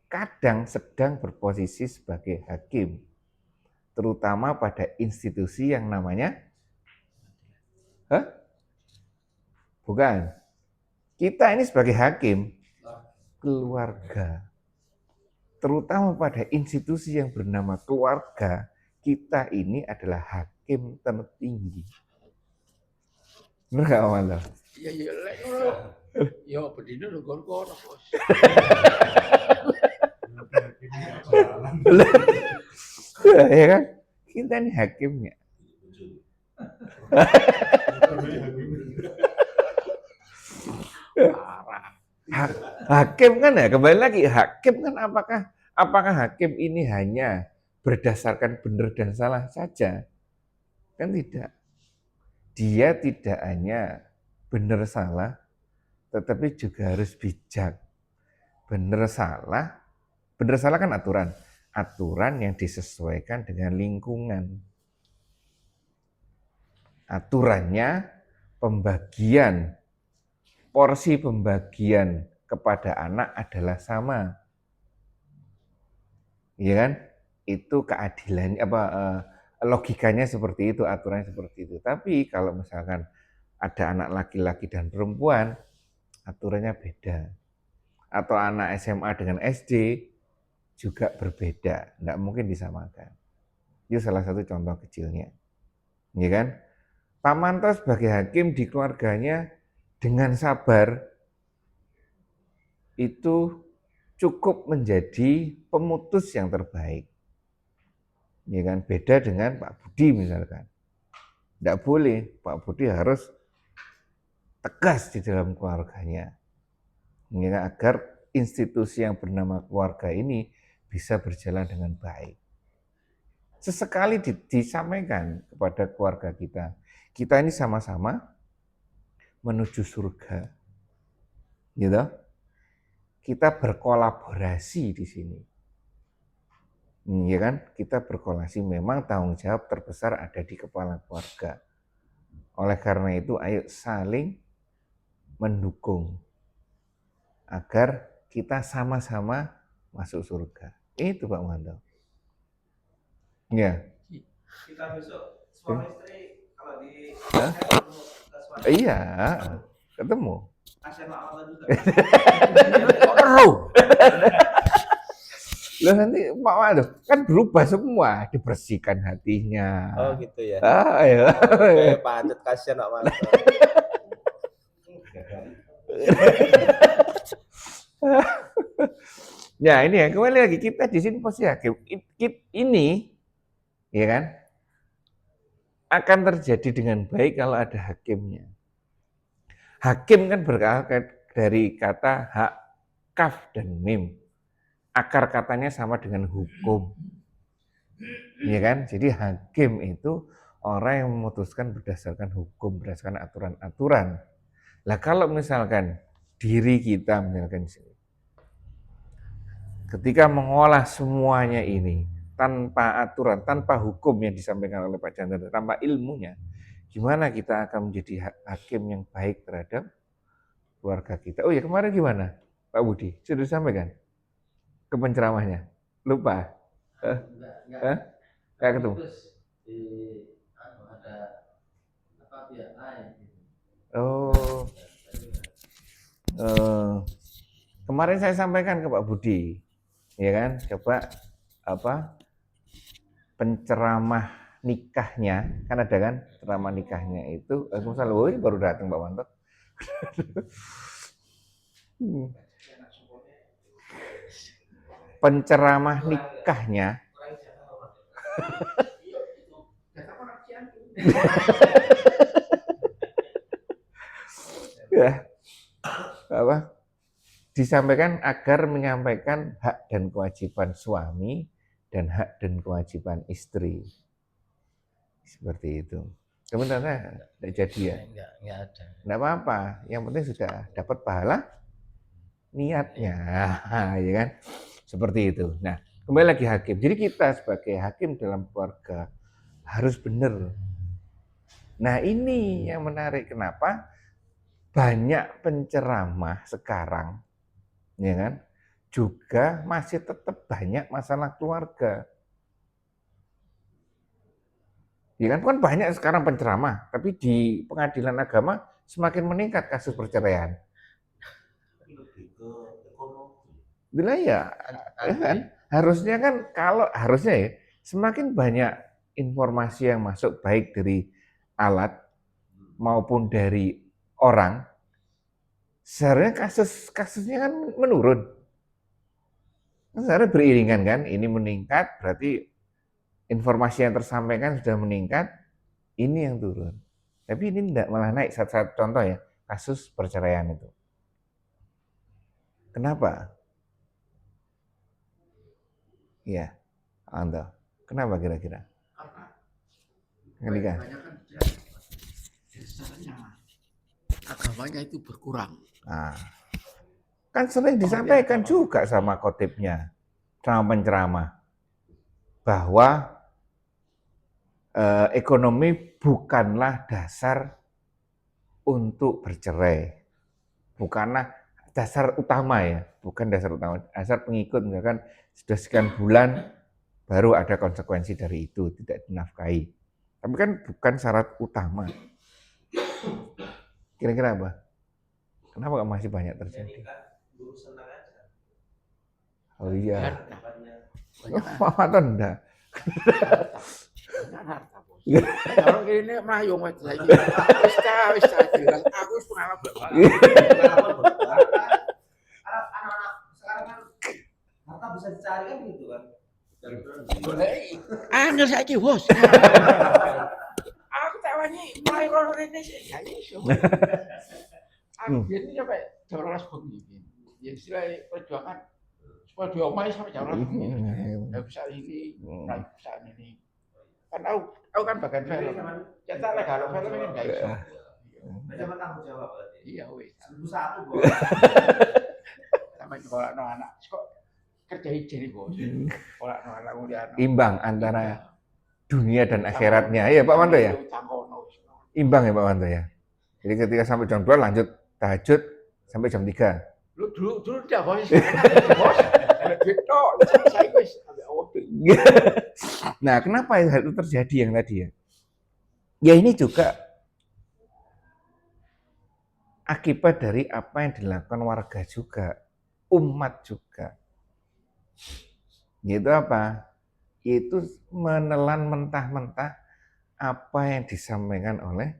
kadang sedang berposisi sebagai hakim. Terutama pada institusi yang namanya bukan. Kita ini sebagai hakim keluarga. Terutama pada institusi yang bernama keluarga, kita ini adalah hakim tertinggi. Benar nggak Om Anto? Iya. Ya bedino lho kono, Bos. Ya kan? Kita ini hakimnya. Hakim kan ya, kembali lagi, hakim kan apakah hakim ini hanya berdasarkan benar dan salah saja? Kan tidak. Dia tidak hanya benar salah, tetapi juga harus bijak. Benar salah kan aturan yang disesuaikan dengan lingkungan. Aturannya porsi pembagian kepada anak adalah sama. Iya kan? Itu keadilannya logikanya seperti itu, aturannya seperti itu. Tapi kalau misalkan ada anak laki-laki dan perempuan, aturannya beda. Atau anak SMA dengan SD juga berbeda, enggak mungkin disamakan. Itu salah satu contoh kecilnya. Iya kan? Pak Manto sebagai hakim di keluarganya dengan sabar itu cukup menjadi pemutus yang terbaik. Ya kan? Beda dengan Pak Budi misalkan. Tidak boleh, Pak Budi harus tegas di dalam keluarganya. Ya, agar institusi yang bernama keluarga ini bisa berjalan dengan baik. Sesekali disampaikan kepada keluarga kita. Kita ini sama-sama menuju surga. Gitu. Kita berkolaborasi di sini. Ya kan? Kita berkolaborasi, memang tanggung jawab terbesar ada di kepala keluarga. Oleh karena itu, ayo saling mendukung agar kita sama-sama masuk surga. Itu Pak Muhanto. Ya. Kita besok suami istri kalau di iya, ketemu. Kasihan Pak Muhanto juga. Loh nanti Pak Muhanto kan berubah semua, dibersihkan hatinya. Oh gitu ya. Ya. Oke, pancet kasihan Pak Muhanto. Ya ini ya, kembali lagi kita di sini pasti hakim. Ini, ya kan, akan terjadi dengan baik kalau ada hakimnya. Hakim kan berasal dari kata hak, kaf, dan mim. Akar katanya sama dengan hukum. Ya kan? Jadi hakim itu orang yang memutuskan berdasarkan hukum, berdasarkan aturan-aturan. Lah kalau misalkan diri kita misalkan ketika mengolah semuanya ini tanpa aturan, tanpa hukum yang disampaikan oleh Pak Chandra, tanpa ilmunya, gimana kita akan menjadi hakim yang baik terhadap keluarga kita? Oh ya, kemarin gimana Pak Budi? Sudah disampaikan ke penceramahnya? Lupa? Enggak ketemu? Oh. Kemarin saya sampaikan ke Pak Budi, ya kan, coba penceramah nikahnya, kan ada kan ceramah nikahnya itu, misalnya, baru datang Pak Manto. Penceramah nikahnya, ya, disampaikan agar menyampaikan hak dan kewajiban suami dan hak dan kewajiban istri. Seperti itu. Kemudian tidak jadi ya? Enggak ada. Enggak apa-apa, yang penting sudah dapat pahala niatnya, ya kan? Seperti itu. Nah, kembali lagi hakim. Jadi kita sebagai hakim dalam keluarga harus benar. Nah, ini yang menarik, kenapa banyak penceramah sekarang, ya kan, juga masih tetap banyak masalah keluarga. Ya kan banyak sekarang penceramah, tapi di pengadilan agama semakin meningkat kasus perceraian. Bila ya kan, harusnya kan harusnya ya, semakin banyak informasi yang masuk baik dari alat maupun dari orang, seharusnya kasusnya kan menurun. Seharusnya beriringan kan, ini meningkat berarti informasi yang tersampaikan sudah meningkat, ini yang turun. Tapi ini tidak, malah naik. Satu contoh ya, kasus perceraian itu. Kenapa? Ya, Anda. Kenapa kira-kira? Karena agamanya itu berkurang. Nah, kan sering disampaikan juga sama khotibnya, sama penceramah, bahwa ekonomi bukanlah dasar untuk bercerai, bukanlah dasar utama ya, bukan dasar utama, dasar pengikut, misalkan sudah sekian bulan baru ada konsekuensi dari itu, tidak dinafkahi. Tapi kan bukan syarat utama. Kira-kira apa? Kenapa masih banyak terjadi? Oh iya. Apa enggak? Harta bos. Kalau ini mayung aja lagi. Wis jelas. Aku wis pengalaman. Anak-anak sekarang kan harta bisa dicari kan gitu kan. Angel saiki bos. Aku tawani mulai rono rene sih. Ya iso. Aku ini sampai jam 12 bengi. Ya istilahnya perjuangan supaya diomai sampai jam 12 bengi. Enggak bisa ini, enggak bisa ini. Kan aku kan bagian film. Cetak lek kalau film ini enggak iso. Sama tanggung jawab berarti. Iya wis. 1001 bos. Sampai sekolah anak. Kok kerja izin bos. Ora anak kuliah. Imbang antara dunia dan akhiratnya. Iya Pak Wanto ya? Imbang ya Pak Wanto ya? Jadi ketika sampai jam 2 lanjut tahajud sampai jam 3. Lu dulu tidak bos. Bos, ada duit tok. Saya wis sampai awal. Nah, kenapa hal itu terjadi yang tadi ya? Ya ini juga akibat dari apa yang dilakukan warga juga, umat juga. Yaitu apa? Yaitu menelan mentah-mentah apa yang disampaikan oleh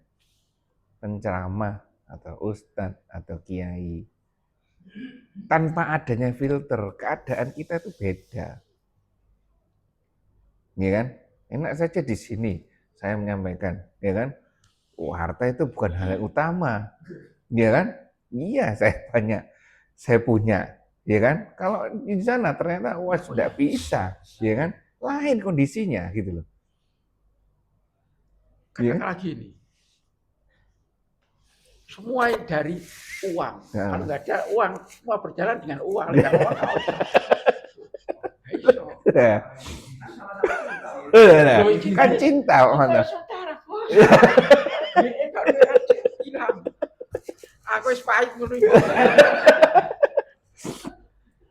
penceramah atau ustadz atau kiai. Tanpa adanya filter, keadaan kita itu beda. Ya kan? Enak saja di sini saya menyampaikan, ya kan? Harta itu bukan hal yang utama. Ya kan? Iya, saya punya, ya kan? Kalau di sana ternyata sudah bisa, ya kan? Lain kondisinya gitu loh. Katakan lagi nih, semua dari uang. Kalau nggak ada uang, semua berjalan dengan uang. Kan cinta, mana? Aku pahit ngono.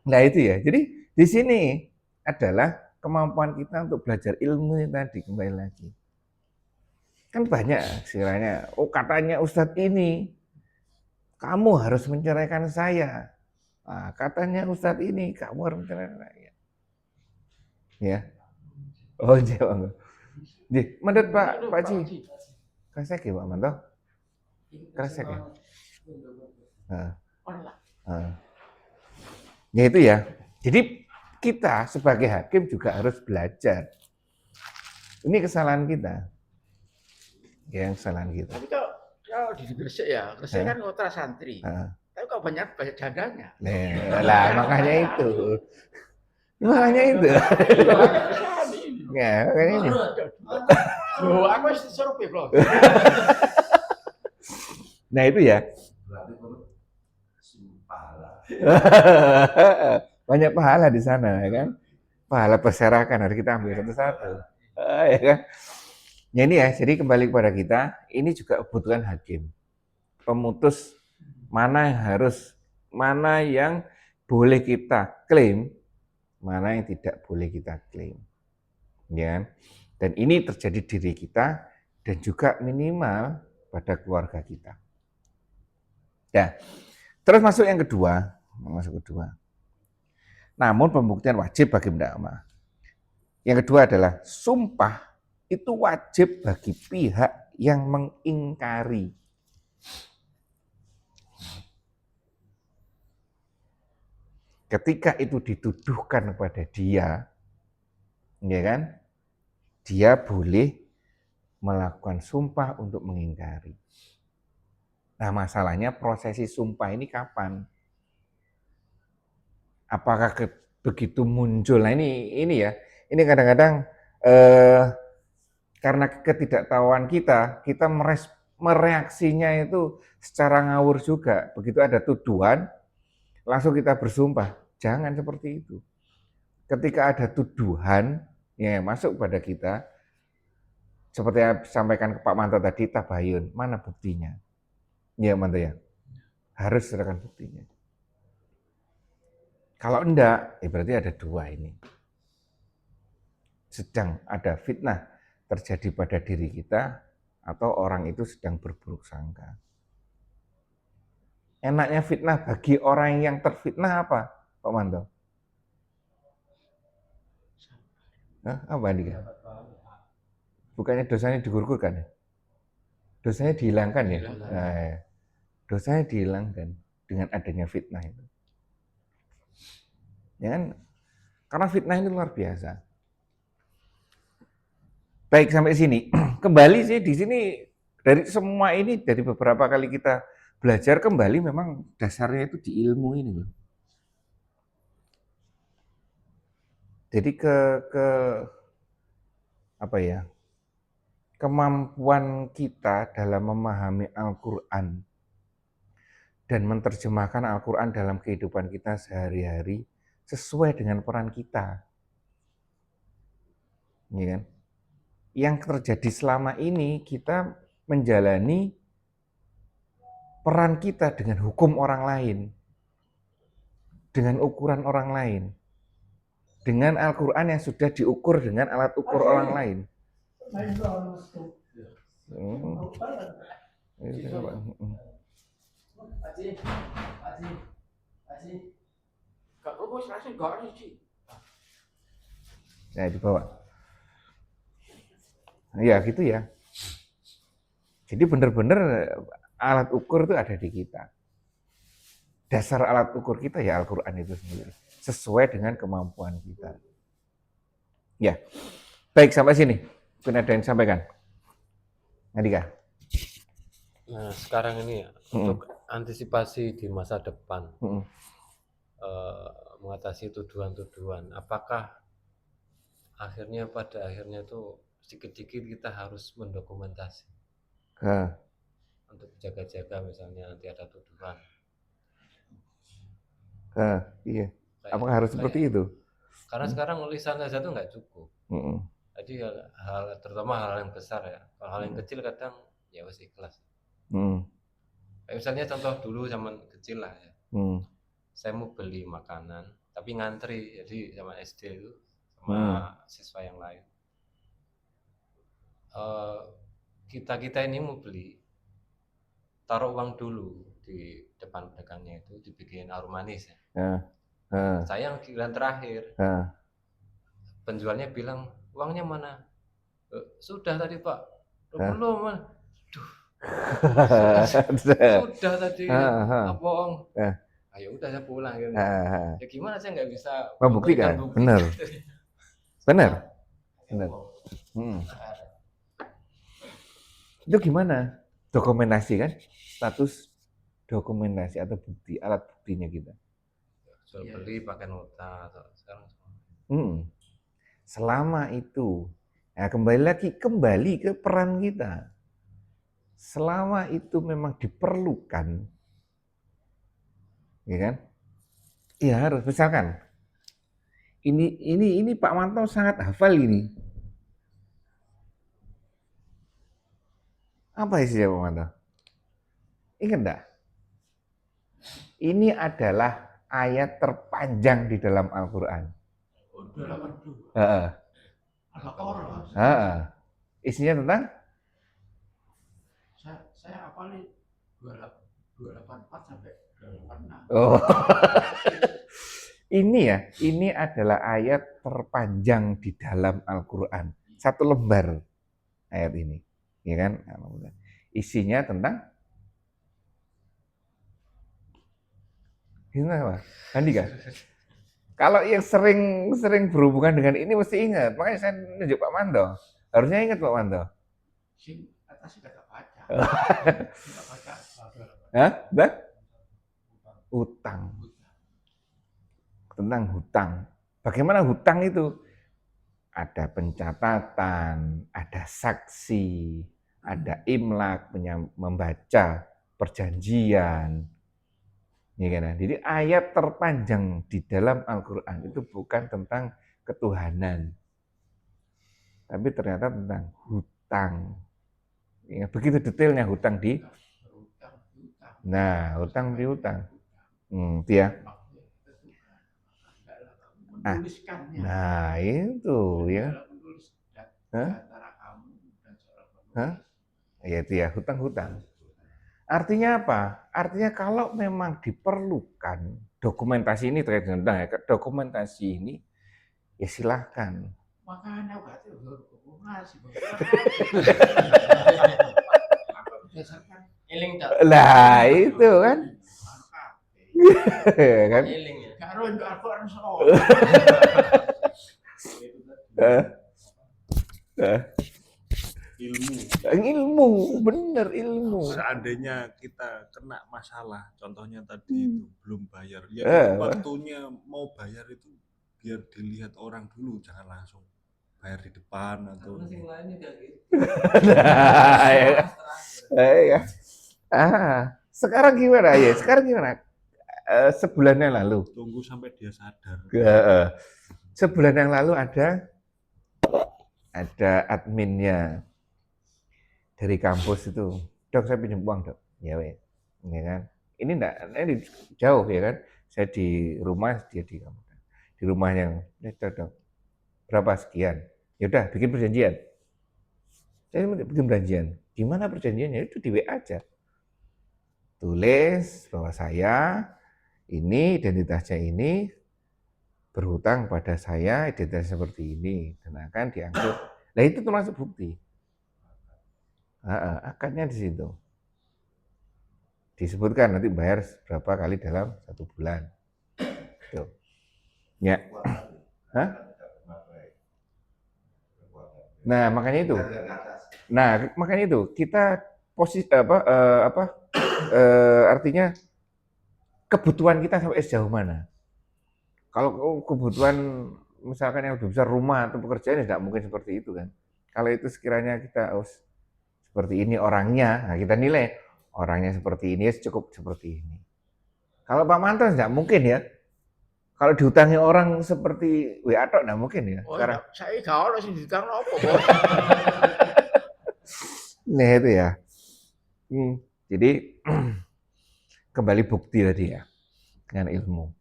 Nah itu ya. Jadi di sini adalah kemampuan kita untuk belajar ilmu tadi kembali lagi. Kan banyak sekiranya, katanya Ustadz ini, kamu harus menceraikan saya. Nah, katanya Ustadz ini, kamu harus menceraikan saya. Ya. Oh, jawab. Menurut Pak Ci. Kresek ya Pak Manto? Kresek ya? Ya itu ya. Jadi kita sebagai hakim juga harus belajar. Ini kesalahan kita. Ya, kesalahan kita. Tapi kalau di Gresik ya, Gresik kan ultra santri. Tapi kok banyak jandanya. Lah makanya itu. Makanya itu. Ya, makanya ini. Loh, aku disuruh bebas. Nah itu ya. Banyak pahala di sana, ya kan? Pahala berserakan harus kita ambil satu-satu, ya kan? Ya ini ya, jadi kembali kepada kita, ini juga kebutuhan hakim, pemutus mana yang boleh kita klaim, mana yang tidak boleh kita klaim, ya kan? Dan ini terjadi diri kita dan juga minimal pada keluarga kita. Ya, terus masuk yang kedua. Namun pembuktian wajib bagi pendakwa. Yang kedua adalah sumpah itu wajib bagi pihak yang mengingkari. Ketika itu dituduhkan kepada dia, ya kan? Dia boleh melakukan sumpah untuk mengingkari. Nah, masalahnya prosesi sumpah ini kapan? Apakah begitu muncul? Nah ini ya, ini kadang-kadang karena ketidaktahuan kita mereaksinya itu secara ngawur juga. Begitu ada tuduhan, langsung kita bersumpah. Jangan seperti itu. Ketika ada tuduhan yang masuk pada kita, seperti yang sampaikan ke Pak Manto tadi, tabayun, mana buktinya? Ya Manto ya, harus serahkan buktinya. Kalau enggak, berarti ada dua ini. Sedang ada fitnah terjadi pada diri kita, atau orang itu sedang berburuk sangka. Enaknya fitnah bagi orang yang terfitnah apa, Pak Manto? Apa nih? Bukannya dosanya digugurkan ya? Dosanya dihilangkan ya? Dosanya dihilangkan dengan adanya fitnah itu. Ya kan? Karena fitnah ini luar biasa. Baik sampai sini. Kembali sih di sini dari semua ini, dari beberapa kali kita belajar kembali, memang dasarnya itu di ilmu ini loh. Jadi kemampuan kita dalam memahami Al-Quran dan menerjemahkan Al-Quran dalam kehidupan kita sehari-hari sesuai dengan peran kita. Ya kan? Yang terjadi selama ini kita menjalani peran kita dengan hukum orang lain, dengan ukuran orang lain, dengan Al-Quran yang sudah diukur dengan alat ukur orang lain. Nah, dibawa. Ya gitu ya. Jadi benar-benar alat ukur itu ada di kita. Dasar alat ukur kita ya Al-Quran itu sendiri. Sesuai dengan kemampuan kita. Ya, baik sampai sini. Mungkin ada yang disampaikan. Andika. Nah sekarang ini ya, untuk antisipasi di masa depan, mengatasi tuduhan-tuduhan, apakah pada akhirnya tuh sedikit-sedikit kita harus mendokumentasi untuk jaga-jaga misalnya nanti ada tuduhan. Iya. Apakah harus seperti itu? Karena sekarang lisan saja tuh nggak cukup. Jadi terutama hal yang besar ya. Kalau hal yang kecil kadang ya masih ikhlas. Kayak misalnya contoh dulu zaman kecil lah ya. Saya mau beli makanan tapi ngantri, jadi sama SD itu sama siswa yang lain. Kita ini mau beli, taruh uang dulu di depan pedagangnya itu, dibikin harum manis ya. Saya yang giliran terakhir. Penjualnya bilang, uangnya mana? Sudah tadi Pak. Belum man. Sudah tadi. Bohong. Ayo udah saya pulang gitu. Ya gimana, saya nggak bisa membuktikan. Benar. Itu gimana? Dokumentasi kan? Status dokumentasi atau bukti, alat buktinya kita. Jual beli pakai nota atau sekarang. Selama itu, nah kembali ke peran kita. Selama itu memang diperlukan, ya kan? Ya harus. Misalkan, ini Pak Manto sangat hafal ini. Apa isinya Pak Manto? Ingat enggak? Ini adalah ayat terpanjang di dalam Al-Quran. Isinya tentang? Saya hafalin 284 sampai 286. Oh. Ini adalah ayat terpanjang di dalam Al-Quran. 1 lembar ayat ini. Ya kan? Isinya tentang gimana Pak? Andika? Kalau yang sering berhubungan dengan ini mesti ingat. Makanya saya nunjuk Pak Manto. Harusnya ingat Pak Manto. Atas sudah baca. Hah? Utang. Tentang hutang. Bagaimana hutang itu? Ada pencatatan, ada saksi, ada imlak, membaca perjanjian. Ya kan? Jadi ayat terpanjang di dalam Al-Quran itu bukan tentang ketuhanan, tapi ternyata tentang hutang. Ya, begitu detailnya hutang di. Nah, hutang di hutang. Itu ya. Nah itu ya. Ya itu ya, hutang-hutang. Artinya apa? Artinya kalau memang diperlukan dokumentasi ini terkait dengan hutang ya, dokumentasi ini ya silahkan. Makanya lah itu kan. Kan? Ilmu, bener ilmu. Seandainya kita kena masalah, contohnya tadi itu belum bayar, ya waktunya mau bayar itu biar dilihat orang dulu, jangan langsung bayar di depan atau. Sekarang gimana ya? Sekarang gimana? sebulan yang lalu. Tunggu sampai dia sadar. Sebulan yang lalu ada adminnya dari kampus itu, dok saya pinjam uang dok, ya weh, ya kan, ini jauh ya kan, saya di rumah dia di kampus, di rumah yang dok berapa sekian, ya udah bikin perjanjian, saya bikin perjanjian, di mana perjanjiannya itu di WA aja, tulis bahwa saya ini identitasnya ini berhutang pada saya identitas seperti ini dan akan diangkut, nah itu termasuk bukti. Akadnya di situ. Disebutkan nanti bayar berapa kali dalam 1 bulan. Tuh. Ya. Hah? Nah, makanya itu. Kita artinya kebutuhan kita sampai sejauh mana. Kalau kebutuhan misalkan yang lebih besar rumah atau pekerjaan, tidak mungkin seperti itu kan. Kalau itu sekiranya kita seperti ini orangnya, nah kita nilai orangnya seperti ini, cukup seperti ini. Kalau Pak Manto tidak mungkin ya. Kalau diutangi orang seperti WA tok tidak mungkin ya. Oh, sekarang saya gak ono sing ditangno apa, Bos. Nah itu ya. Jadi kembali bukti tadi ya dengan ilmu.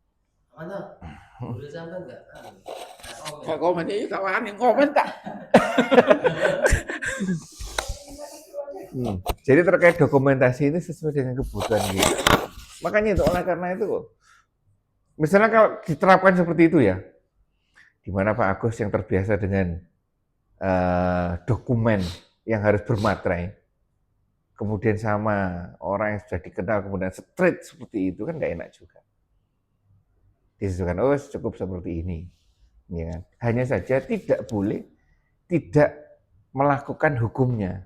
Mana? Boleh sampai enggak? Gak komen iki gak wani komen tak. Jadi terkait dokumentasi itu sesuai dengan kebutuhan kita. Makanya itu oleh karena itu, misalnya kalau diterapkan seperti itu ya, di mana Pak Agus yang terbiasa dengan dokumen yang harus bermaterai, kemudian sama orang yang sudah dikenal kemudian straight seperti itu kan nggak enak juga. Disesuaikan, cukup seperti ini, ya kan? Hanya saja tidak boleh tidak melakukan hukumnya.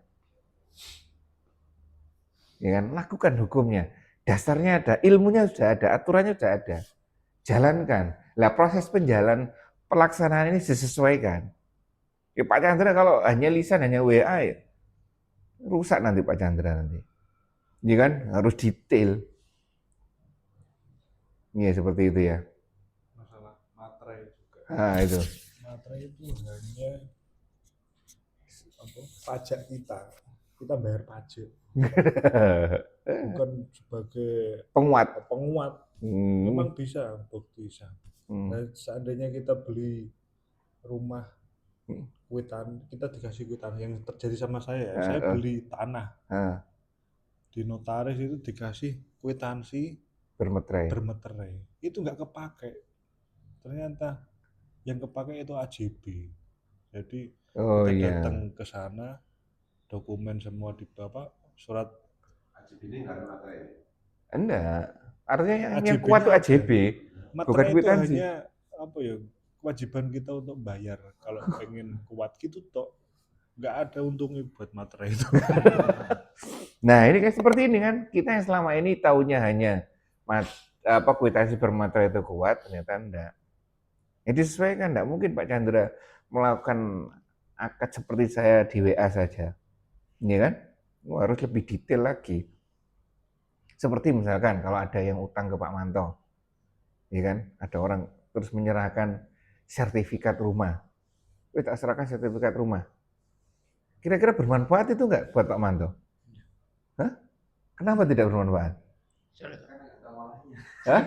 Ya kan, lakukan hukumnya. Dasarnya ada, ilmunya sudah ada, aturannya sudah ada. Jalankan. Lah proses pelaksanaan ini disesuaikan. Ya Pak Chandra kalau hanya lisan, hanya WA ya, rusak nanti Pak Chandra nanti. Ya kan, harus detail. Ya seperti itu ya. Masalah materai juga. Itu. Materai itu hanya pajak kita bayar pajak. Bukan sebagai penguat. Memang bisa bukti bisa. Nah, seandainya kita beli rumah kita dikasih kwitan yang terjadi sama saya beli tanah. Di notaris itu dikasih kwitansi bermeterai. Itu nggak kepake. Ternyata yang kepake itu AJB. Jadi kita datang ke sana, dokumen semua di surat AJB ini nggak ada materai. Enggak. Artinya yang kuat itu AJB, bukan kwitansi. Hanya kewajiban kita untuk bayar. Kalau pengen kuat gitu toh, nggak ada untungnya buat materai itu. Nah ini kan seperti ini kan, kita yang selama ini taunya hanya kwitansi bermaterai itu kuat, ternyata enggak. Ini disesuaikan, enggak mungkin Pak Chandra melakukan akad seperti saya di WA saja, ya kan? Harus lebih detail lagi. Seperti misalkan kalau ada yang utang ke Pak Manto, ya kan? Ada orang terus menyerahkan sertifikat rumah, tak serahkan sertifikat rumah. Kira-kira bermanfaat itu enggak buat Pak Manto? Hah? Kenapa tidak bermanfaat? Hah?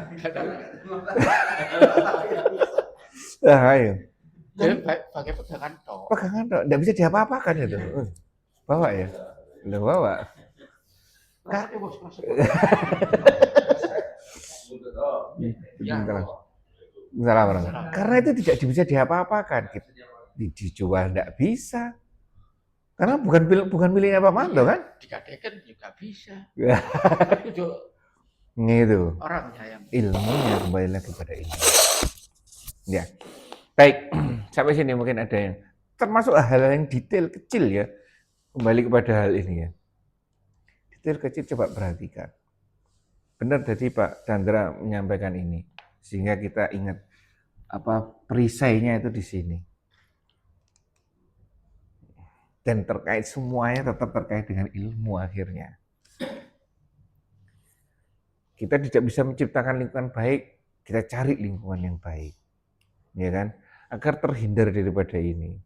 Ayo. Jadi pakai pegangan tok. Pegangan tok, enggak bisa diapa-apakan itu. Bawa ya? Udah bawa. Karena itu tidak bisa diapa-apakan. Dijual enggak bisa. Karena bukan miliknya Pak Manto kan? Dikatakan juga bisa. Itu orangnya yang ilmunya, kembali lagi pada ilmu. Ya, baik. Sampai sini mungkin ada yang termasuk hal-hal yang detail kecil ya. Kembali kepada hal ini ya. Detail kecil coba perhatikan. Benar tadi Pak Chandra menyampaikan ini, sehingga kita ingat perisainya itu di sini. Dan terkait semuanya tetap terkait dengan ilmu akhirnya. Kita tidak bisa menciptakan lingkungan baik, kita cari lingkungan yang baik. Ya kan? Agar terhindar daripada ini.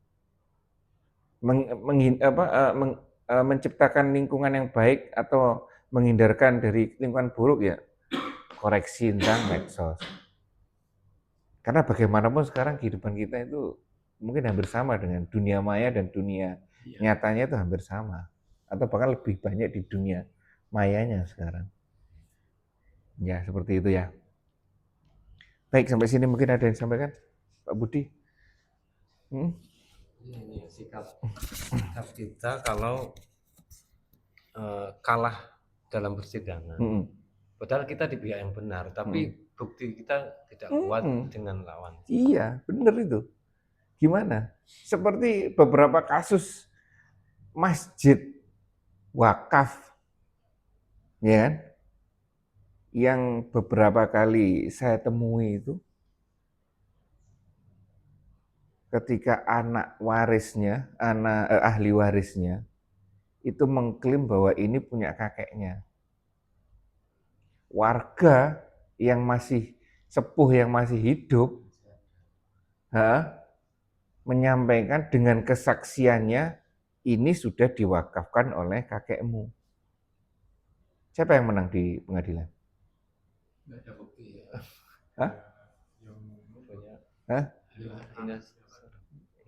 Menciptakan lingkungan yang baik atau menghindarkan dari lingkungan buruk ya koreksi tentang medsos. Karena bagaimanapun sekarang kehidupan kita itu mungkin hampir sama dengan dunia maya dan dunia nyatanya itu hampir sama. Atau bahkan lebih banyak di dunia mayanya sekarang. Ya, seperti itu ya. Baik, sampai sini mungkin ada yang disampaikan, Pak Budi. Ini sikap kita kalau kalah dalam persidangan. Padahal kita di pihak yang benar, tapi bukti kita tidak kuat dengan lawan. Iya, benar itu. Gimana? Seperti beberapa kasus masjid wakaf, ya kan? Yang beberapa kali saya temui itu, ketika anak warisnya, ahli warisnya, itu mengklaim bahwa ini punya kakeknya. Warga yang masih sepuh, yang masih hidup, menyampaikan dengan kesaksiannya, ini sudah diwakafkan oleh kakekmu. Siapa yang menang di pengadilan? Nggak ada bukti ya. Hah? Hah?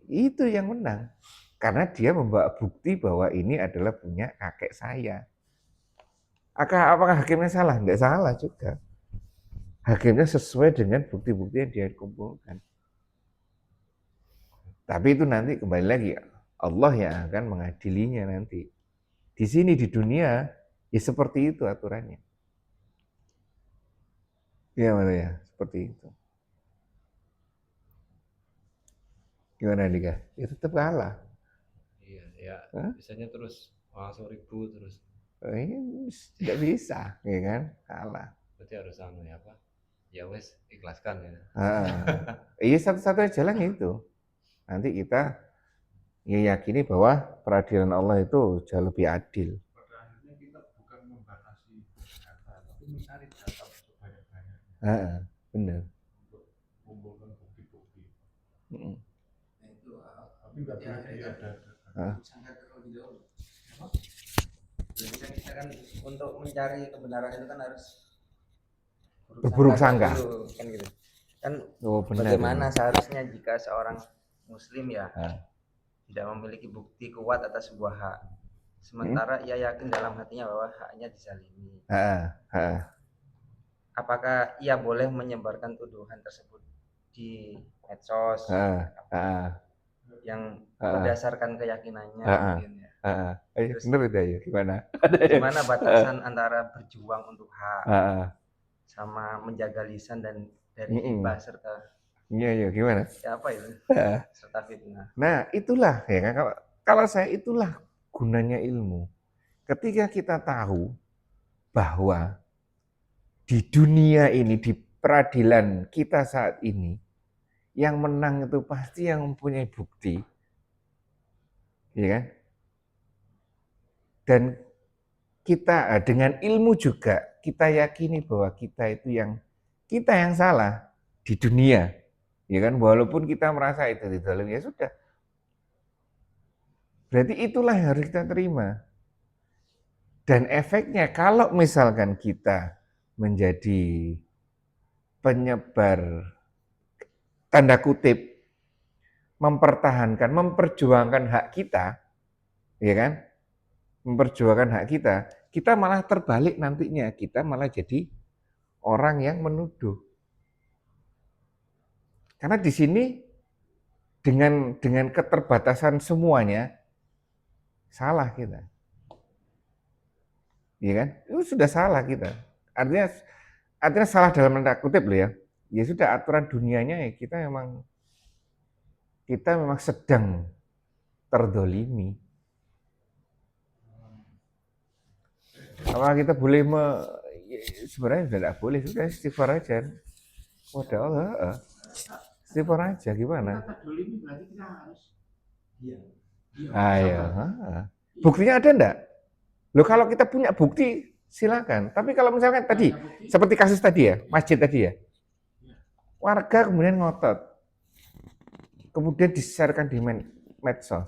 Itu yang menang. Karena dia membawa bukti bahwa ini adalah punya kakek saya. Apakah hakimnya salah? Enggak salah juga. Hakimnya sesuai dengan bukti-bukti yang dia kumpulkan. Tapi itu nanti kembali lagi, Allah yang akan mengadilinya nanti. Di sini di dunia, ya seperti itu aturannya. Gimana ya? Seperti itu. Gimana Dika? Ya tetap kalah. Iya, ya. Biasanya terus langsung ribut terus. Tidak bisa, ya kan? Kalah. Berarti harus ya wes ikhlaskan ya. Iya satu-satunya jalan itu. Nanti kita ya yakini bahwa peradilan Allah itu jauh lebih adil. Pada akhirnya kita bukan membatasi data, tapi mencari data sebanyak-banyaknya. Benar. Untuk mengumpulkan bukti-bukti. Tapi nggak boleh ada. Sangat terlebih dahulu. Jadi kan kita kan untuk mencari kebenaran itu kan harus berburuk sangka dulu, kan gitu. Kan benar, bagaimana seharusnya jika seorang muslim ya tidak memiliki bukti kuat atas sebuah hak, sementara ia yakin dalam hatinya bahwa haknya dizalimi. Apakah ia boleh menyebarkan tuduhan tersebut di medsos yang berdasarkan keyakinannya mungkin ya. Terus, benar ya, gimana batasan antara berjuang untuk hak sama menjaga lisan dan dari hibah serta gimana? Ya apa itu? Serta fitnah. Nah, itulah ya kan, kalau saya itulah gunanya ilmu. Ketika kita tahu bahwa di dunia ini, di peradilan kita saat ini, yang menang itu pasti yang mempunyai bukti. Ya kan? Dan kita dengan ilmu juga kita yakini bahwa kita yang salah di dunia. Ya kan, walaupun kita merasa itu dizalimi, ya sudah. Berarti itulah yang harus kita terima. Dan efeknya kalau misalkan kita menjadi penyebar tanda kutip memperjuangkan hak kita, ya kan? Memperjuangkan hak kita malah terbalik nantinya, kita malah jadi orang yang menuduh. Karena di sini dengan keterbatasan semuanya salah kita. Iya kan? Itu sudah salah kita. Artinya salah dalam tanda kutip loh ya. Ya sudah aturan dunianya ya kita memang sedang terdolimi. Apa kita boleh sebenarnya sudah tidak boleh, sudah istighfar aja. Wadah Allah. Istighfar aja gimana? Kita terdolimi berarti kita harus Ayo. Buktinya ada enggak? Loh kalau kita punya bukti silakan. Tapi kalau misalkan tadi, seperti kasus tadi ya, masjid tadi ya, warga kemudian ngotot, kemudian di-share-kan di medsos,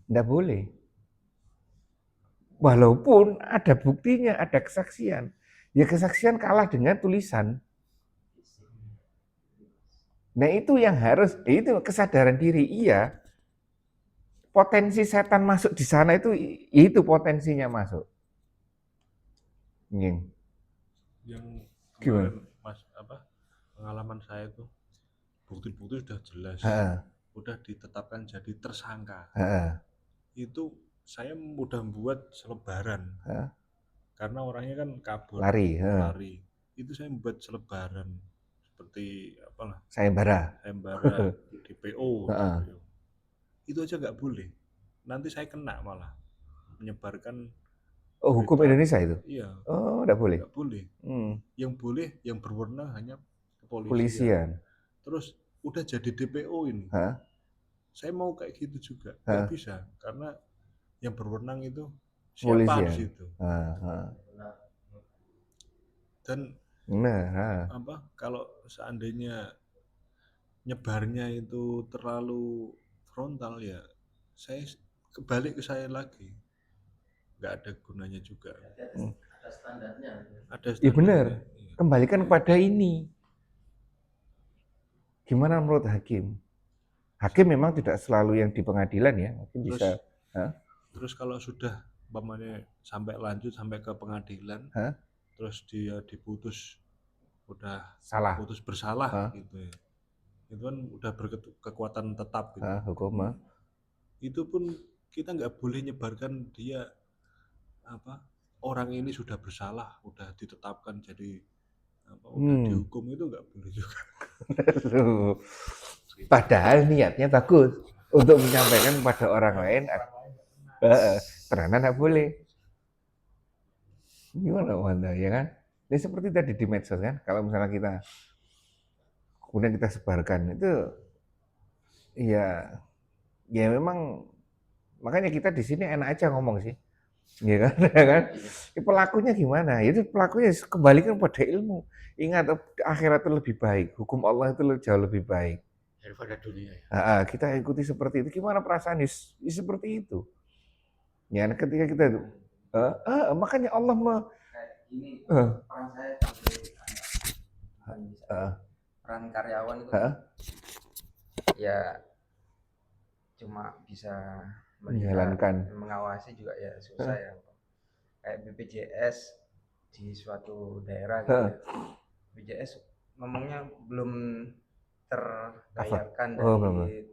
nggak boleh. Walaupun ada buktinya, ada kesaksian, ya kesaksian kalah dengan tulisan. Nah itu yang harus, itu kesadaran diri, iya. Potensi setan masuk di sana itu potensinya masuk. Yang kemarin pengalaman saya itu bukti-bukti sudah jelas, udah ditetapkan jadi tersangka. Itu saya udah buat selebaran, karena orangnya kan kabur, lari. Itu saya membuat selebaran seperti apalah, sayembara DPO. Itu aja nggak boleh. Nanti saya kena malah menyebarkan. Oh, hukum Indonesia itu? Iya. Oh, nggak boleh. Nggak boleh. Yang boleh, yang berwenang hanya kepolisian. Terus udah jadi DPO ini. Saya mau kayak gitu juga, nggak bisa karena yang berwenang itu siapa di situ. Dan kalau seandainya nyebarnya itu terlalu frontal ya, saya kebalik ke saya lagi, nggak ada gunanya juga. Ada standarnya. Iya benar. Kembalikan kepada ini. Gimana menurut hakim? Hakim memang tidak selalu yang di pengadilan ya, mungkin bisa. Terus kalau sudah umpamanya sampai lanjut sampai ke pengadilan, terus dia diputus udah putus bersalah gitu ya, itu kan udah berkekuatan tetap gitu. Hukum. Itu pun kita nggak boleh nyebarkan dia orang ini sudah bersalah, udah ditetapkan jadi udah dihukum, itu nggak boleh juga. Padahal niatnya bagus untuk menyampaikan kepada orang lain, ternyata nggak boleh. Gimana ya kan? Ini seperti tadi di medsos kan, kalau misalnya kita kemudian kita sebarkan itu, ya memang makanya kita di sini enak aja ngomong sih, ya kan? Pelakunya gimana? Itu pelakunya kembalikan pada ilmu. Ingat, akhirat itu lebih baik, hukum Allah itu jauh lebih baik daripada dunia. Kita ikuti seperti itu. Gimana perasaan seperti itu? Ya, ketika kita itu, makanya Allah ini peran saya peran karyawan itu ya cuma bisa menjalankan, mengawasi juga ya susah ya. Kayak BPJS di suatu daerah gitu ya. BPJS ngomongnya belum terbayarkan dari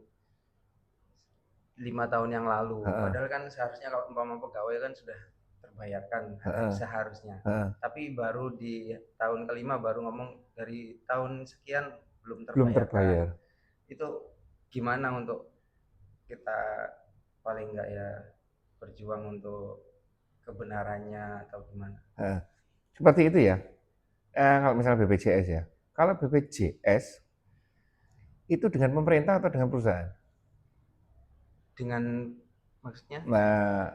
5 tahun yang lalu. Padahal kan seharusnya kalau umpama pegawai kan sudah terbayarkan seharusnya. Tapi baru di tahun kelima baru ngomong dari tahun sekian belum terbayar. Itu gimana untuk kita paling enggak ya berjuang untuk kebenarannya atau gimana? Seperti itu ya. Kalau misalnya BPJS ya. Kalau BPJS itu dengan pemerintah atau dengan perusahaan? Dengan maksudnya? Nah,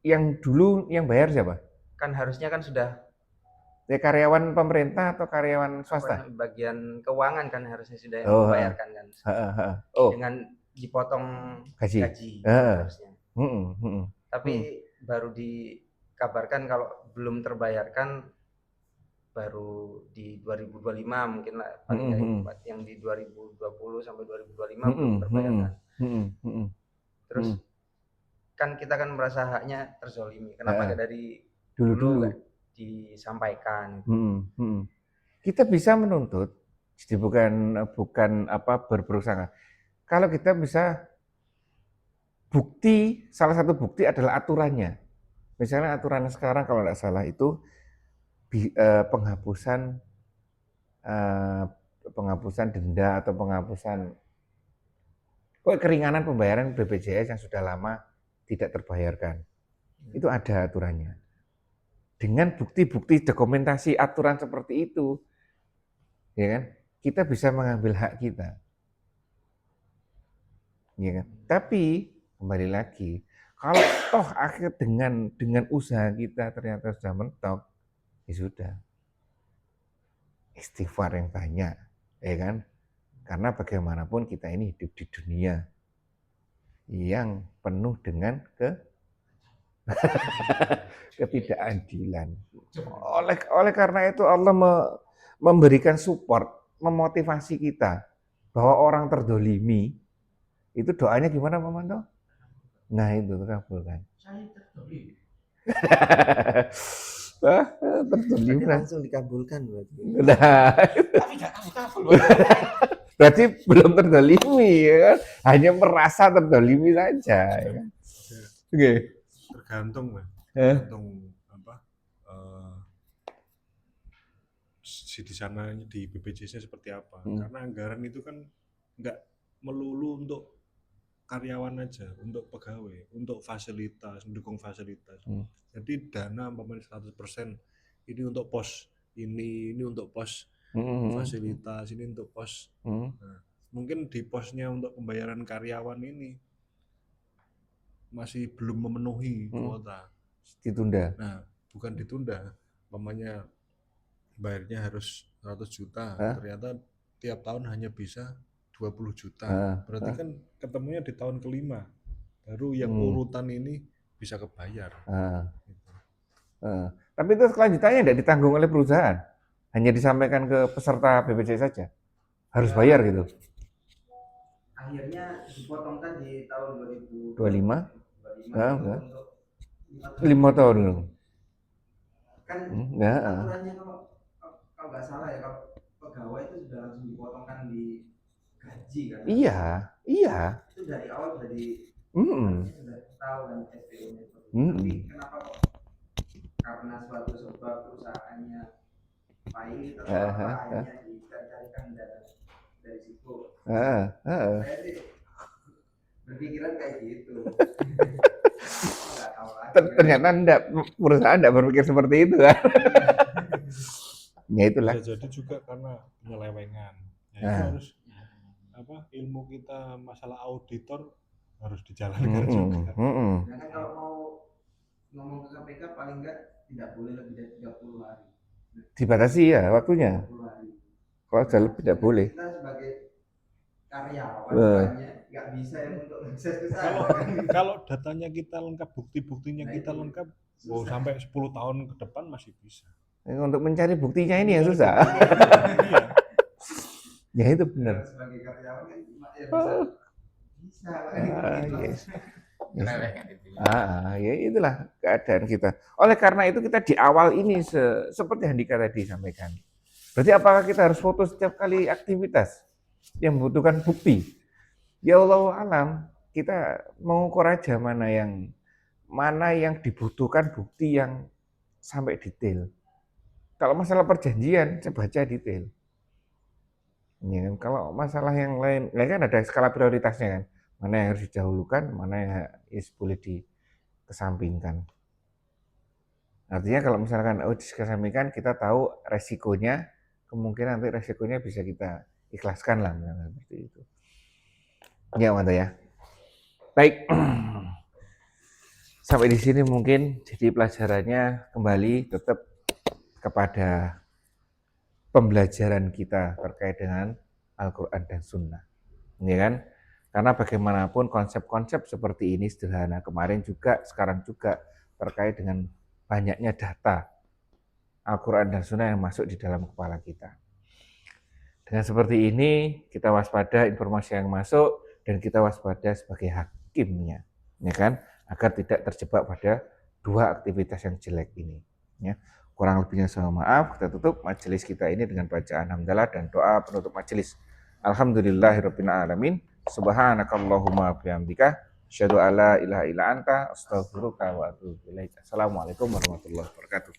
yang dulu yang bayar siapa? Kan harusnya kan sudah karyawan pemerintah atau karyawan swasta? Bagian keuangan kan harusnya sudah yang membayarkan kan. Dengan dipotong gaji harusnya. Tapi baru dikabarkan kalau belum terbayarkan baru di 2025 mungkin lah paling yang di 2020 sampai 2025 belum terbayarkan. Terus kan kita kan merasa haknya terzolimi. Kenapa dari dulu disampaikan? Kita bisa menuntut, jadi bukan berprasangka. Kalau kita bisa bukti, salah satu bukti adalah aturannya. Misalnya aturannya sekarang kalau tidak salah itu penghapusan denda atau penghapusan keringanan pembayaran BPJS yang sudah lama tidak terbayarkan. Itu ada aturannya. Dengan bukti-bukti dokumentasi aturan seperti itu, ya kan, kita bisa mengambil hak kita. Ya kan? Tapi kembali lagi, Kalau toh akhir dengan usaha kita ternyata sudah mentok, ya sudah. Istighfar yang banyak, ya kan? Karena bagaimanapun kita ini hidup di dunia yang penuh dengan ketidakadilan. Oleh karena itu Allah memberikan support, memotivasi kita bahwa orang terdolimi itu doanya gimana Pak Manto? Nah itu terkabulkan. Saya terdolimi. Terdolimi langsung dikabulkan berarti. Nah, Tapi nggak kabul-kabul. berarti belum terdolimi ya kan? Hanya merasa terdolimi saja. Ya kan? Oke. Tergantung Mas. Tergantung apa di sana di BPJS seperti apa. Karena anggaran itu kan nggak melulu untuk karyawan aja, untuk pegawai, untuk fasilitas, mendukung fasilitas. Jadi dana pemerintah 100% ini untuk pos ini untuk pos fasilitas, ini untuk pos. Nah, mungkin di posnya untuk pembayaran karyawan ini masih belum memenuhi kuota. Ditunda. Nah, bukan ditunda. Umpamanya bayarnya harus 100 juta, ternyata tiap tahun hanya bisa 20 juta. Berarti kan ketemunya di tahun kelima. Baru yang urutan ini bisa kebayar. Gitu. Tapi itu kelanjutannya tidak ditanggung oleh perusahaan. Hanya disampaikan ke peserta BPJS saja. Harus bayar gitu. Akhirnya dipotongkan di tahun 2025. 5 tahun. Kan aturannya kalau nggak salah ya, kalau pegawai itu sudah langsung dipotongkan di gaji kan? Iya. Itu dari awal sudah sudah tahu kan SPO-nya. Tapi kenapa kok karena suatu sebab perusahaannya pahit atau apa akhirnya dicarikan dari situ. Saya sih berpikiran kayak gitu. Ternyata perusahaan tidak berpikir seperti itu kan. Ya itulah. Bisa jadi juga karena penyelewengan. Ya, itu harus ilmu kita masalah auditor harus dijalankan juga. Nah, kan kalau mau ngomong ke KPK paling enggak tidak boleh lebih dari 30 hari. Dibatasi ya waktunya. 30 hari. Kalau sudah lebih tidak boleh. Kita sebagai karyawan nggak bisa yang untuk akses ke sana. Kalau datanya kita lengkap, bukti-buktinya kita lengkap, sampai 10 tahun ke depan masih bisa. Untuk mencari buktinya ini yang susah. Ya itu benar. Sebagai karyawan kan bisa. Ya itulah keadaan kita. Oleh karena itu kita di awal ini seperti Handika tadi sampaikan. Berarti apakah kita harus foto setiap kali aktivitas yang membutuhkan bukti? Ya Allah alam, kita mengukur aja mana yang dibutuhkan bukti yang sampai detail. Kalau masalah perjanjian, saya baca detail. Ya kan? Kalau masalah yang lain kan ada skala prioritasnya kan. Mana yang harus didahulukan, mana yang boleh dikesampingkan. Artinya kalau misalkan dikesampingkan, kita tahu resikonya, kemungkinan nanti resikonya bisa kita ikhlaskan lah, seperti itu. Ya, Manto ya. Baik. Sampai di sini mungkin jadi pelajarannya kembali tetap kepada pembelajaran kita terkait dengan Al-Quran dan Sunnah. Ya kan? Karena bagaimanapun konsep-konsep seperti ini sederhana. Kemarin juga, sekarang juga terkait dengan banyaknya data Al-Quran dan Sunnah yang masuk di dalam kepala kita. Dengan seperti ini, kita waspada informasi yang masuk dan kita waspada sebagai hakimnya. Ya kan? Agar tidak terjebak pada dua aktivitas yang jelek ini. Ya. Kurang lebihnya saya maaf, kita tutup majelis kita ini dengan bacaan hamdalah dan doa penutup majelis. Alhamdulillahirabbil alamin. Subhanakallahumma bihamdika asyhadu alla ilaha illa anta astaghfiruka wa atubu ilaik. Assalamualaikum warahmatullahi wabarakatuh.